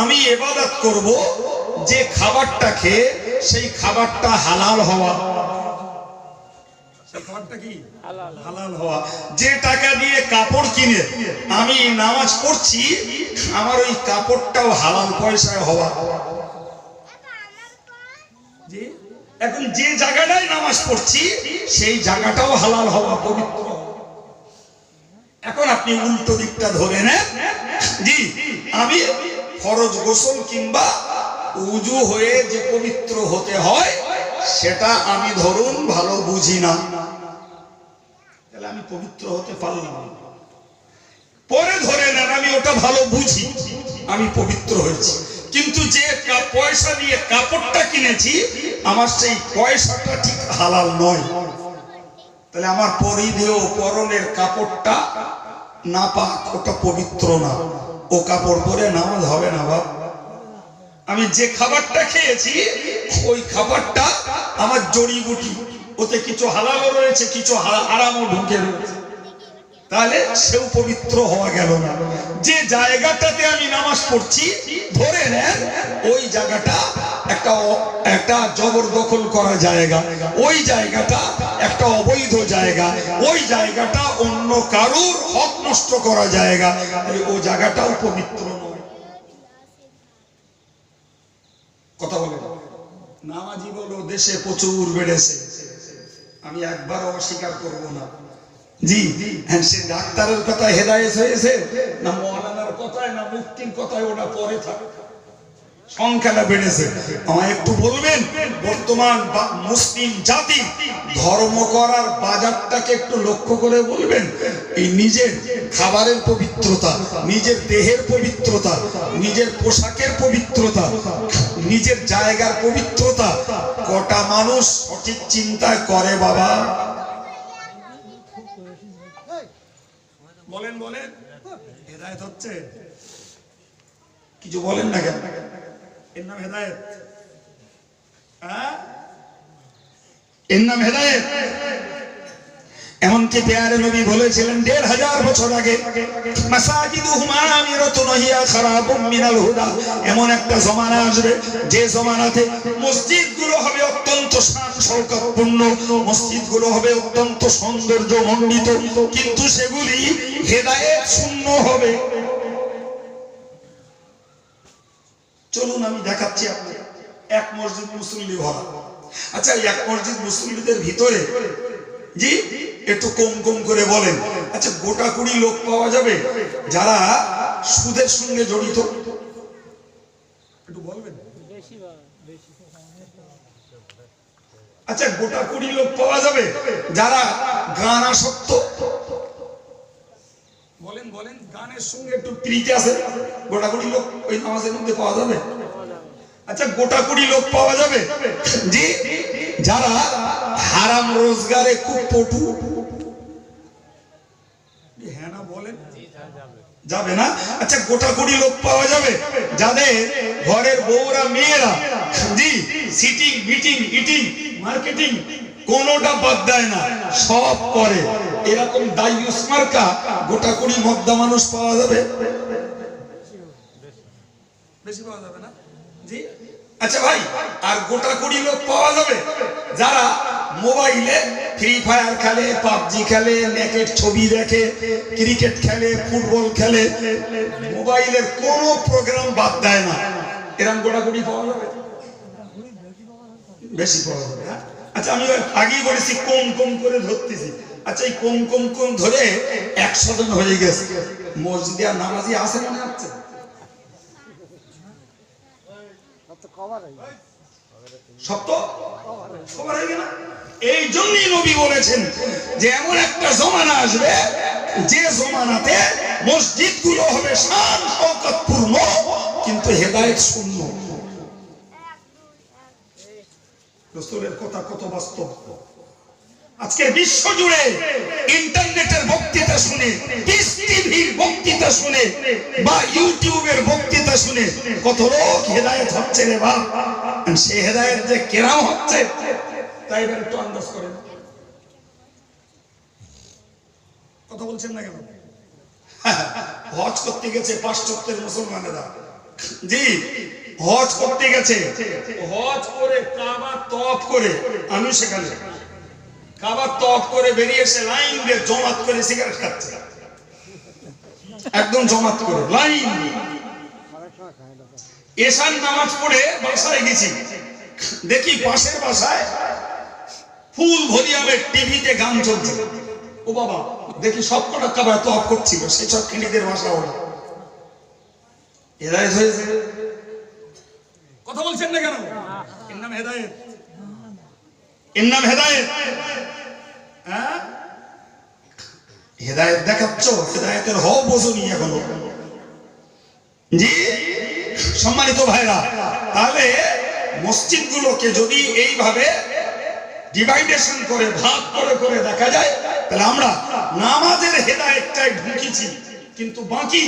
আমি ইবাদত করব যে খাবারটা খেয়ে সেই খাবারটা হালাল হওয়া। সেই খাবারটা কি? হালাল হওয়া। যে টাকা দিয়ে কাপড় কিনে আমি নামাজ পড়ছি আমার ওই কাপড়টাও হালাল পয়সায় হওয়া। এখন যে জায়গাটায় নামাজ পড়ছি সেই জায়গাটাও হালাল হওয়া, পবিত্র। এখন আপনি উল্টো দিকটা ধরে নেন, জি আমি ফরজ গোসল কিংবা উজু হয়ে যে পবিত্র হতে হয় সেটা আমি ধরুন ভালো বুঝি না, তাহলে আমি পবিত্র হতে পারলাম না। পরে ধরে নেন আমি ওটা ভালো বুঝি, আমি পবিত্র হয়েছি, কিন্তু যে পয়সা দিয়ে কাপড়টা কিনেছি আমার সেই পয়সাটা ঠিক হালাল নয়, তাহলে আমার পরিধেয় পরনের কাপড়টা না পাক, ওটা পবিত্র না, ও কাপড় পরে নামাজ হবে না বাপ। আমি যে খাবারটা খেয়েছি ওই খাবারটা আমার জড়িবুটি, ওতে কিছু হালালও রয়েছে কিছু হারামও ঢুকে রয়েছে, তাহলে সেও পবিত্র হওয়া গেল না। যে জায়গাটাতে আমি নামাজ পড়ছি ধরে নেন ওই জায়গাটা একটা জবরদখল করা জায়গা, ওই জায়গাটা একটা অবৈধ জায়গা, ওই জায়গাটা অন্য কারুর হক নষ্ট করা জায়গা, ওই জায়গাটাও পবিত্র নয়। কথা বলে নামাজি বলো দেশে প্রচুর বেড়েছে, আমি একবারও অস্বীকার করব না। জি হ্যাঁ, সে ডাক্তারের কথায় হেদায়েত হয়েছে না মওলানার কথায় না মুফতির কথায়, ওটা পরে থাকে, সংখ্যাটা বেড়েছে। আমায় একটু বলবেন বর্তমান মুসলিম জাতি ধর্ম করার বাজারটাকে একটু লক্ষ্য করে বলবেন, এই নিজের খাবারের পবিত্রতা, নিজের দেহের পবিত্রতা, নিজের পোশাকের পবিত্রতা, নিজের জায়গার পবিত্রতা কটা মানুষ সঠিক চিন্তায় করে বাবা? বলেন বলেন, হেদায়েত হচ্ছে? কিছু বলেন না কেন? এর নাম হেদায়েত? এর নাম হেদায়েত? এমনকি প্যারে নবী বলেছিলেন ১৫০০ বছর আগে, মাসাজিদুহুম আমিরাতুন হিয়া খারাবুম মিনাল হুদা, এমন একটা জমানা আসবে যে জমানাতে মসজিদগুলো হবে অত্যন্ত শান শৌকতপূর্ণ, মসজিদগুলো হবে অত্যন্ত সৌন্দর্য মণ্ডিত, কিন্তু সেগুলি হেদায়েত শূন্য হবে। চলুন আমি দেখাচ্ছি আপনাকে, এক মসজিদ মুসল্লি ভরা। আচ্ছা এক মসজিদ মুসল্লিদের ভিতরে জি একটু কম কম করে বলেন, আচ্ছা গোটা ২০ লোক পাওয়া যাবে যারা সুদের সঙ্গে জড়িত? একটু বলবেন। আচ্ছা গোটা ২০ লোক পাওয়া যাবে যারা গান আসক্ত? বলেন বলেন, গানের সঙ্গে একটু প্রীতি আছে, গোটা ২০ লোক ওই নামাজের মধ্যে পাওয়া যাবে? আচ্ছা গোটা ২০ লোক পাওয়া যাবে জি যারা হারাম রোজগারে খুব পটু? হ্যাঁ না বলেন, যাবে না? আচ্ছা গোটা ২০ লোক পাওয়া যাবে যাদের ঘরের বউরা মেয়েরা জি সিটিং মিটিং ইটিং মার্কেটিং কোনোটা বাদ দেয় না, সব করে, এরকম দায়ুস মার্কা গোটা ২০ মদ্দা মানুষ পাওয়া যাবে? বেশি পাওয়া যাবে না জি? আচ্ছা ভাই, আর গোটা ২০ লোক পাওয়া যাবে যারা মোবাইলে ফ্রি ফায়ার খেলে, পাবজি খেলে, নেকেট ছবি দেখে, ক্রিকেট খেলে, ফুটবল খেলে, মোবাইলের কোনো প্রোগ্রাম বাদ দেয় না, এরকম গোটা ২০ পাওয়া যাবে? বেশি পাওয়া যাবে। আচ্ছা আমি আগেই বলেছি কম কম করে ধরতেছি, আচ্ছা এই কম কম কম ধরে ১০০ জন হয়ে গেছে, মসজিদে আর নামাজি আছে মনে হচ্ছে? সব তো সবার হয়ে গেল। এই জন্যই নবী বলেছেন যে এমন একটা জমানা আসবে যে জমানাতে মসজিদগুলো হবে শান শৌকতপূর্ণ কিন্তু হেদায়েত শূন্য। রাসূলের কথা কত বাস্তব। আজকে বিশ্ব জুড়ে ইন্টারনেটের বক্তৃতা শুনে, পিস টিভির বক্তৃতা শুনে বা ইউটিউবের বক্তৃতা শুনে কত লোক হেদায়েত হচ্ছে রে বাপ। সে হেদায়েত যে কেরাম হচ্ছে তাই এবার একটু আন্দাজ করেন। কথা বলছেন না কেন? হজ করতে গেছে পাশ্চাত্যের মুসলমানেরা, জি হজ করতে গেছে, হজ করে কাবা তওয়াফ করে, আমি সেখানে কাবা তওয়াফ করে বেরিয়ে এসে লাইন দিয়ে জমাত করে সিগারেট খাচ্ছে, একদম জমাত করে লাইন। এশার নামাজ পড়ে বাসায় গেছি, দেখি পাশের বাসায় ফুল ভলিউমে টিভিতে গান চলছে। ও বাবা, দেখি সবকটা কাবা তওয়াফ করছিল, সেই সব খিলিদের ভাষা হলো। হেদায়েত হয়েছে। কথা বলছেন না কেন? এর নাম হেদায়েত, এর নাম হেদায়েত। হ্যাঁ, হেদায়েত দেখাচ্ছ, হেদায়েতের হও বোঝনি এখনো। জি সম্মানিত ভাইরা, তাহলে মসজিদগুলোকে যদি এইভাবে ডিভাইডেশন করে ভাগ করে করে দেখা যায়, তাহলে আমরা নামাজের হেদায়েতটাই ঢুকেছি, কিন্তু বাকি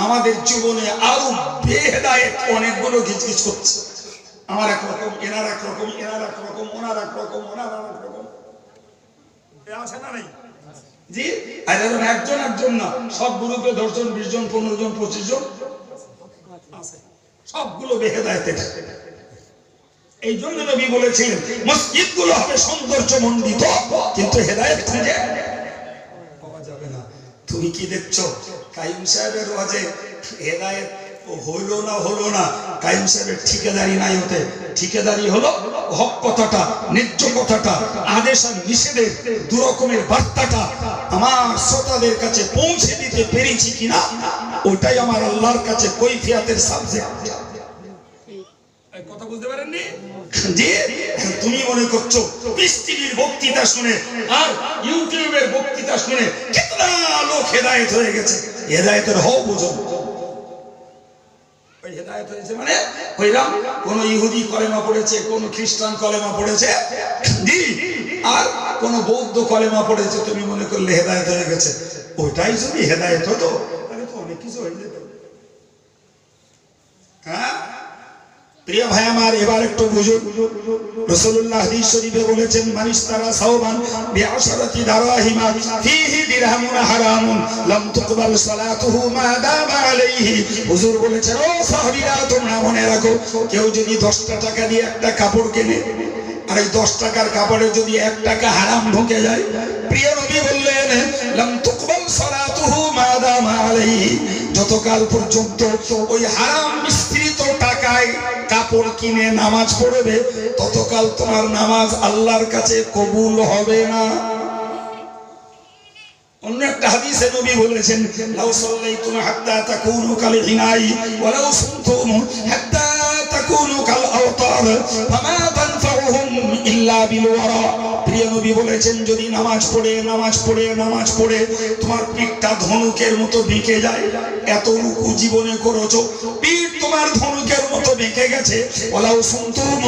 আমাদের জীবনে আরো বেহেদায়েত অনেকগুলো গিজগিজ করছে। আমার একরকম, এনার একরকম, এনার একরকম, ওনার একরকম, ওনার একরকম, আছে না নাই? জি, আর একজন একজন না, সব গ্রুপে 10 জন 20 জন 15 জন 25 জন আছে, সবগুলো বেহেদায়েতের। এই জন্য নবী বলেছিলেন মসজিদগুলো হবে সৌন্দর্যমণ্ডিত, কিন্তু হেদায়েত খুঁজে পাওয়া যাবে না। তুমি কি দেখছো কাইম সাহেবের ওয়াজে হেদায়েত হইলো না হলো না? কাইম সাহেবের ঠিকাদারি নাই হতে, ঠিকাদারি হলো হক কথাটা, ন্যায্য কথাটা, আদেশ আর নিষেধের দুরকমের বার্তাটা আমার শ্রোতাদের কাছে পৌঁছে দিতে পেরেছি কিনা, ওটাই আমার আল্লাহর কাছে কৈফিয়াতের সাবজেক্ট। কথা বুঝতে পারেননি? জি, তুমি মনে করছো পিস টিভির বক্তৃতা শুনে আর ইউটিউবের বক্তৃতা শুনে কিতনা লোক হেদায়েত হয়ে গেছে। হেদায়েতের হও বুঝো। ওই হেদায়েত হয়েছে মানে কইলাম কোন ইহুদি কলেমা পড়েছে, কোন খ্রিস্টান কলেমা পড়েছে, জি, আর কোন বৌদ্ধ কলেমা পড়েছে, তুমি মনে করলে হেদায়েত হয়ে গেছে। ওইটাই যদি হেদায়েত হতো তাহলে তো অনেক কিছু হয়ে যেত। হ্যাঁ প্রিয় ভাই আমার, এবার একটু বুঝুন। রাসূলুল্লাহ হাদিস শরীফে বলেছেন মানিস্তারা সাওবান বিআশরাতি দারাহিমা ফীহি দিরহামুন হারামুন লাম তুকবাল সালাতুহু মা দামা আলাইহি। হুজুর বলেছেন, ও সাহাবীরা তোমরা মনে রাখো, কেউ যদি 10 টাকা দিয়ে একটা কাপড় কেনে আর এই 10 টাকার কাপড়ে যদি 1 টাকা হারাম ঢুকে যায়, প্রিয় নবী বললেন লাম তুকবাল সালাতুহু মা দামা আলাইহি, যতকাল পর্যন্ত ওই হারাম মিশ্রিত টাকায় কাপড় কিনে নামাজ পড়বে ততকাল তোমার নামাজ আল্লাহর কাছে কবুল হবে না। অন্য একটা হাদিসে নবী বলেছেন লাউ সাল্লাইতুম হাত্তা তাকুনু কাল ইনাই ওয়া লাউ সুমতুম হাত্তা তাকুনু কাল আওতার ফামা তানফাউহুম ইল্লা বিল ওয়ারা। প্রিয় নবী বলেছেন, যদি নামাজ পড়ে নামাজ পড়ে নামাজ পড়ে তোমার পিঠটা ধনুকের মতো বেঁকে যায়, এত রুকু জীবনে করেছো, পিঠ তোমার ধনুকের মতো বেঁকে গেছে, ওয়ালাউ সুমতুম,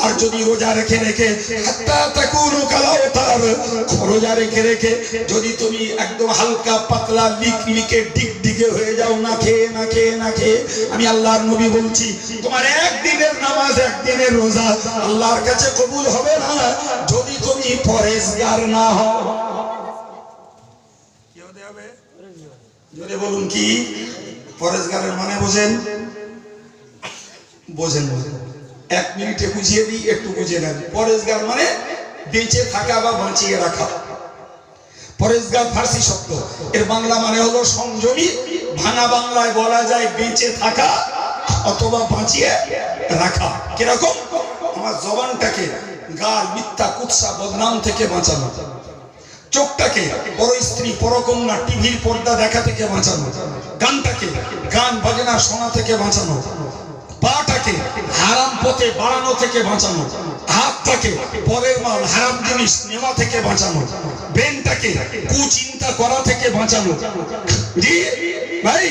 আর যদি রোজা রেখে রেখে হাত্তা তাকুনু কাল আওতার, রোজা রেখে রেখে যদি তুমি একদম হালকা পাতলা লিকলিকে ডিগডিগে হয়ে যাও, না খেয়ে না খেয়ে না খেয়ে, আমি আল্লাহর নবী বলছি তোমার একদিনের নামাজ একদিনের রোজা আল্লাহর কাছে কবুল হবে না যদি তুমি পরেশগার না হও। কি হতে হবে? যদি বলুন কি পরেশগারের মানে বোঝেন? বোঝেন? 1 মিনিটে বুঝিয়ে দিই, একটু বুঝে নেন। পরেশগার মানে বেঁচে থাকা বা বাঁচিয়ে রাখা। পরেশগার ফার্সি শব্দ, এর বাংলা মানে হলো সংযমী। ভাঙা বাংলায় বলা যায় বেঁচে থাকা অথবা বাঁচিয়ে রাখা। কিরকম? আমার জবানটাকে গাল, মিথ্যা, কুৎসা, বদনাম থেকে বাঁচানো, চোখটাকে বড় স্ত্রী, পরকন্যা, টিভির পর্দা দেখা থেকে বাঁচানো, গানটাকে গান বাজনা শোনা থেকে বাঁচানো, পাটাকে হারাম পথে বাড়ানো থেকে বাঁচানো, হাতটাকে পরের মাল হারাম জিনিস নেওয়া থেকে বাঁচানো, ব্রেনটাকে কুচিন্তা করা থেকে বাঁচানো। জি ভাই,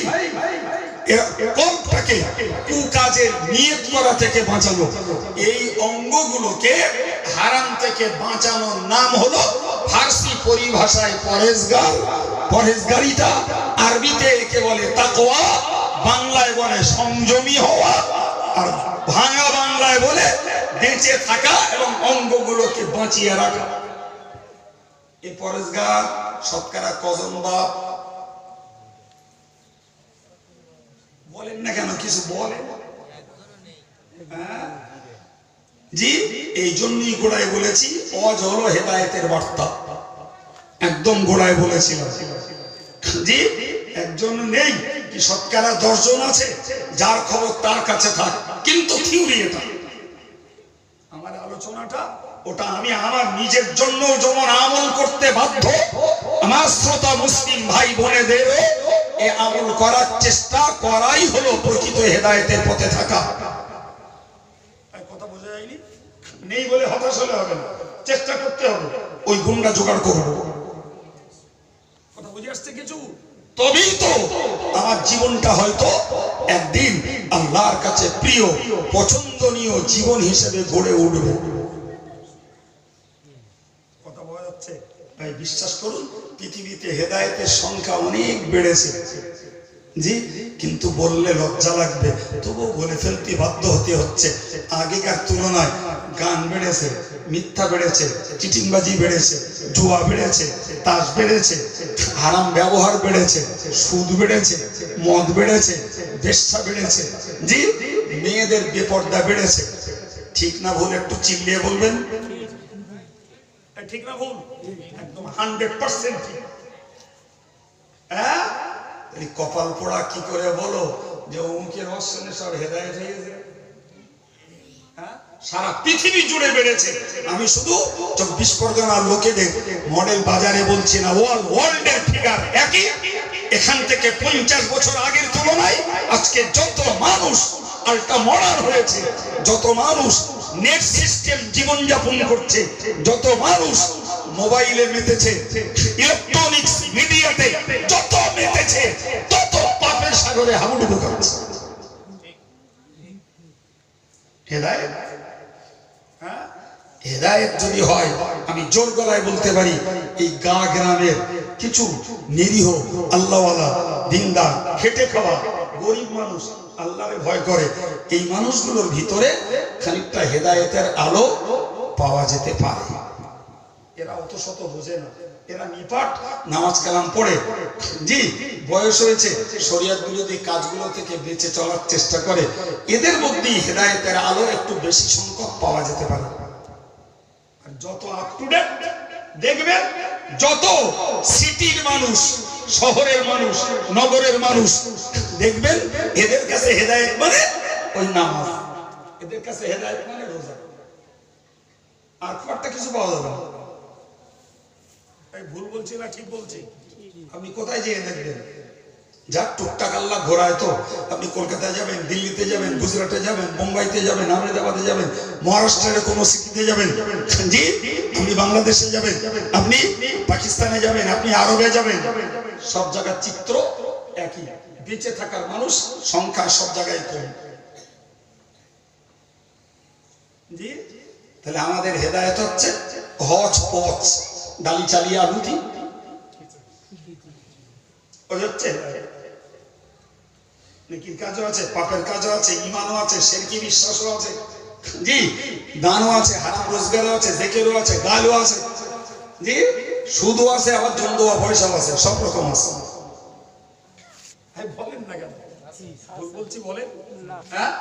কলটাকে কুকাজের নিয়ত করা থেকে বাঁচানো। এই অঙ্গগুলোকে হারাম থেকে বাঁচানোর নাম হলো ফার্সি পরিভাষায় পরহেজগার। পরহেজগারিতা আরবিতে একে বলে তাকওয়া, বাংলায় বলে সংযমী হওয়া, আর ভাঙা বাংলায় বলে বেঁচে থাকা এবং অঙ্গগুলোকে বাঁচিয়ে রাখা। এই পরহেজগার শতকরা কজন বাপ? বলেন না কেন, কিছু বলেন? জি, এই জন্যই গোড়ায় বলেছি অজ হলো হেদায়েতের বার্তা, একদম গোড়ায় বলেছিলাম। জি, একজন নেই কি শতকরা 10 জন আছে যার খবর তার কাছে থাক, কিন্তু থিওরি এটা। আমার আলোচনাটা ওটা আমি আমার নিজের জন্য যেমন আমল করতে বাধ্য, আমার শ্রোতা মুসলিম ভাই বোনেদেরও এ আমল করার চেষ্টা করাই হলো প্রকৃত হেদায়েতের পথে থাকা। কথা বোঝা যায়নি? নেই বলে হতাশ হলে হবে না, চেষ্টা করতে হবে, ওই গুণটা জোগাড় করব। কথা বুঝে আসছে কিছু? তবেই তো আমার জীবনটা হয়তো একদিন আল্লাহর কাছে প্রিয় পছন্দনীয় জীবন হিসেবে গড়ে উঠবে। কথা বলা যাচ্ছে? তাই বিশ্বাস করুন, পৃথিবীতে হেদায়েতের সংখ্যা অনেক বেড়েছে। জি, কিন্তু বললে লজ্জা লাগবে, তবুও বলে ফেলতে বাধ্য হতে হচ্ছে। আগেকার তুলনায় গান বেড়েছে, মিথ্যা বেড়েছে, চিটিংবাজি বেড়েছে, জুয়া বেড়েছে, তাস বেড়েছে, হারাম ব্যবহার বেড়েছে, সুদ বেড়েছে, মদ বেড়েছে, বেশ্যা বেড়েছে। জি, মেয়েদের বেপর্দা বেড়েছে। ঠিক না ভুল একটু চিল্লিয়ে বলবেন? ঠিক না ভুল? একদম 100% ঠিক। হ্যাঁ, এই কপাল পোড়া কি করে বলো যে অমুকের অশ্বনে সব হেদায়েত হয়ে গেছে? সারা পৃথিবী জুড়ে বেড়েছে। আমি শুধু 24 পরগনার লোকেদের মডেল বাজারে বলছি না, ওয়ার্ল্ডের ফিগার একই। এখান থেকে 50 বছর আগের তুলনায় আজকে যত মানুষ আল্ট্রা মডার্ন হয়েছে, যত মানুষ নেট সিস্টেম জীবনযাপন করছে, যত মানুষ মোবাইলে মেতেছে, ইলেকট্রনিক্স মিডিয়াতে যত মেতেছে, তত পাপের সাগরে হাবুডুবু খাচ্ছে। হেদায়েত, হ্যাঁ, হেদায়েত যদি হয়, আমি জোর গলায় বলতে পারি, এই গা গ্রামের কিছু নিরীহ আল্লাহওয়ালা দিনদার খেটে খাওয়া গরিব মানুষ আল্লাহরে ভয় করে, এই মানুষগুলোর ভিতরে খানিকটা হেদায়েতের আলো পাওয়া যেতে পারে। এরা অত শত বোঝে না, এরা নিপাট নামাজ কালাম পড়ে, জি, বয়স হয়েছে, শরিয়ত বিরোধী কাজগুলো থেকে বেঁচে চলার চেষ্টা করে। এদের মধ্যেই হেদায়েতের আলো একটু বেশি সংখ্যক পাওয়া যেতে পারে। আর যত আপ টু ডেট দেখবেন, যত সিটির মানুষ, শহরের মানুষ, নগরের মানুষ দেখবেন, এদের কাছে হেদায়েত মানে ওই নামাজ, এদের কাছে হেদায়েত মানে রোজা, আর ফারটা কিছু পাওয়া যাবে না। ভুল বলছি না ঠিক বলছি? আপনি কোথায় যেয়ে দেখবেন, যার টুকটাক আল্লাহ ঘোরায়, তো আপনি কলকাতায় যাবেন, দিল্লিতে যাবেন, গুজরাটে যাবেন, মুম্বাইতে যাবেন, আহমেদাবাদে যাবেন, মহারাষ্ট্রের কোনো সিটিতে যাবেন, জি, আপনি বাংলাদেশে যাবেন, আপনি পাকিস্তানে যাবেন, আপনি আরবে যাবেন, সব জায়গার চিত্র একই। বেঁচে থাকার মানুষ সংখ্যা সব জায়গায় কম। জি, তাহলে আমাদের হেদায়েত হচ্ছে হজ পথ, ডালি চালিয়ে আলুতি হচ্ছে। নেকির কাজও আছে, পাপের কাজও আছে, ঈমানও আছে, শিরকি বিশ্বাসও আছে, জি, দানও আছে, হারাম রোজগারও আছে, জিকিরও আছে, গালও আছে, জি, সুদও আছে, আবার জন্দুয়া পয়সাও আছে, সব রকম আছে। বলেন না কেন? ভুল বলছি বলেন? হ্যাঁ,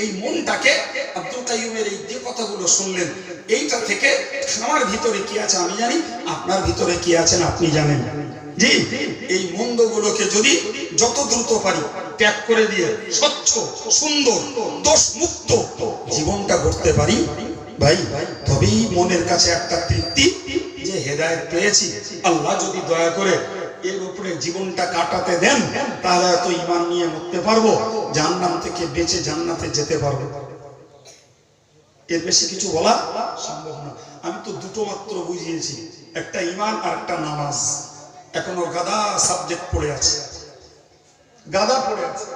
এই মনটাকে আব্দুল কাইয়ুমের এই যে কথাগুলো শুনলেন, এইটা থেকে আমার ভিতরে কি আছে আমি জানি, আপনার ভিতরে কি আছেন আপনি জানেন। জি, এই মন্দগুলোকে যদি যত দ্রুত পারি ত্যাগ করে দিয়ে স্বচ্ছ সুন্দর দোষ মুক্ত জীবনটা গড়তে পারি ভাই, তবেই মনের কাছে একটা তৃপ্তি যে হেদায়েত পেয়েছি। আল্লাহ যদি দয়া করে এর উপরে জীবনটা কাটাতে দেন, তাহলে এত ঈমান নিয়ে মরতে পারবো, জাহান্নাম থেকে বেঁচে জান্নাতে যেতে পারবো। এর বেশি কিছু বলা সম্ভব না। আমি তো দুটো মাত্র বুঝিয়েছি, একটা ঈমান আর একটা নামাজ। এখনো গাদা সাবজেক্ট পড়ে আছে। গাদা পড়ে আছে।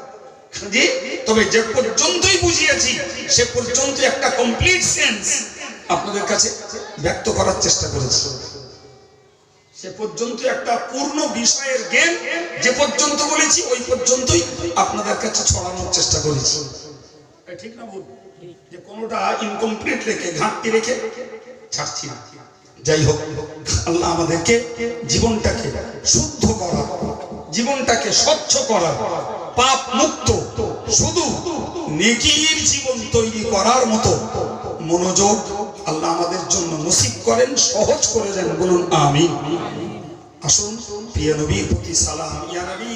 জি, তবে যে পর্যন্তই বুঝিয়েছি সে পর্যন্ত একটা কমপ্লিট সেন্স আপনাদের কাছে ব্যক্ত করার চেষ্টা করেছি। সে পর্যন্ত একটা পূর্ণ বিষয়ের জ্ঞান যে পর্যন্ত বলেছি ওই পর্যন্তই আপনাদের কাছে ছড়ানোর চেষ্টা করেছি। ঠিক না বল, যে কোনোটা ইনকমপ্লিট রেখে ঘাটতি রেখে ছাড়ছি না। যাই হোক, আল্লাহ আমাদেরকে জীবনটাকে শুদ্ধ করা, জীবনটাকে স্বচ্ছ করা, পাপ মুক্ত শুধু নেকির জীবন তৈরি করার মতো মনোযোগ আল্লাহ আমাদের জন্য নসিব করেন, সহজ করে দেন। বলুন আমিন। আসুন প্রিয় নবীর প্রতি সালাম। ইয়া নবী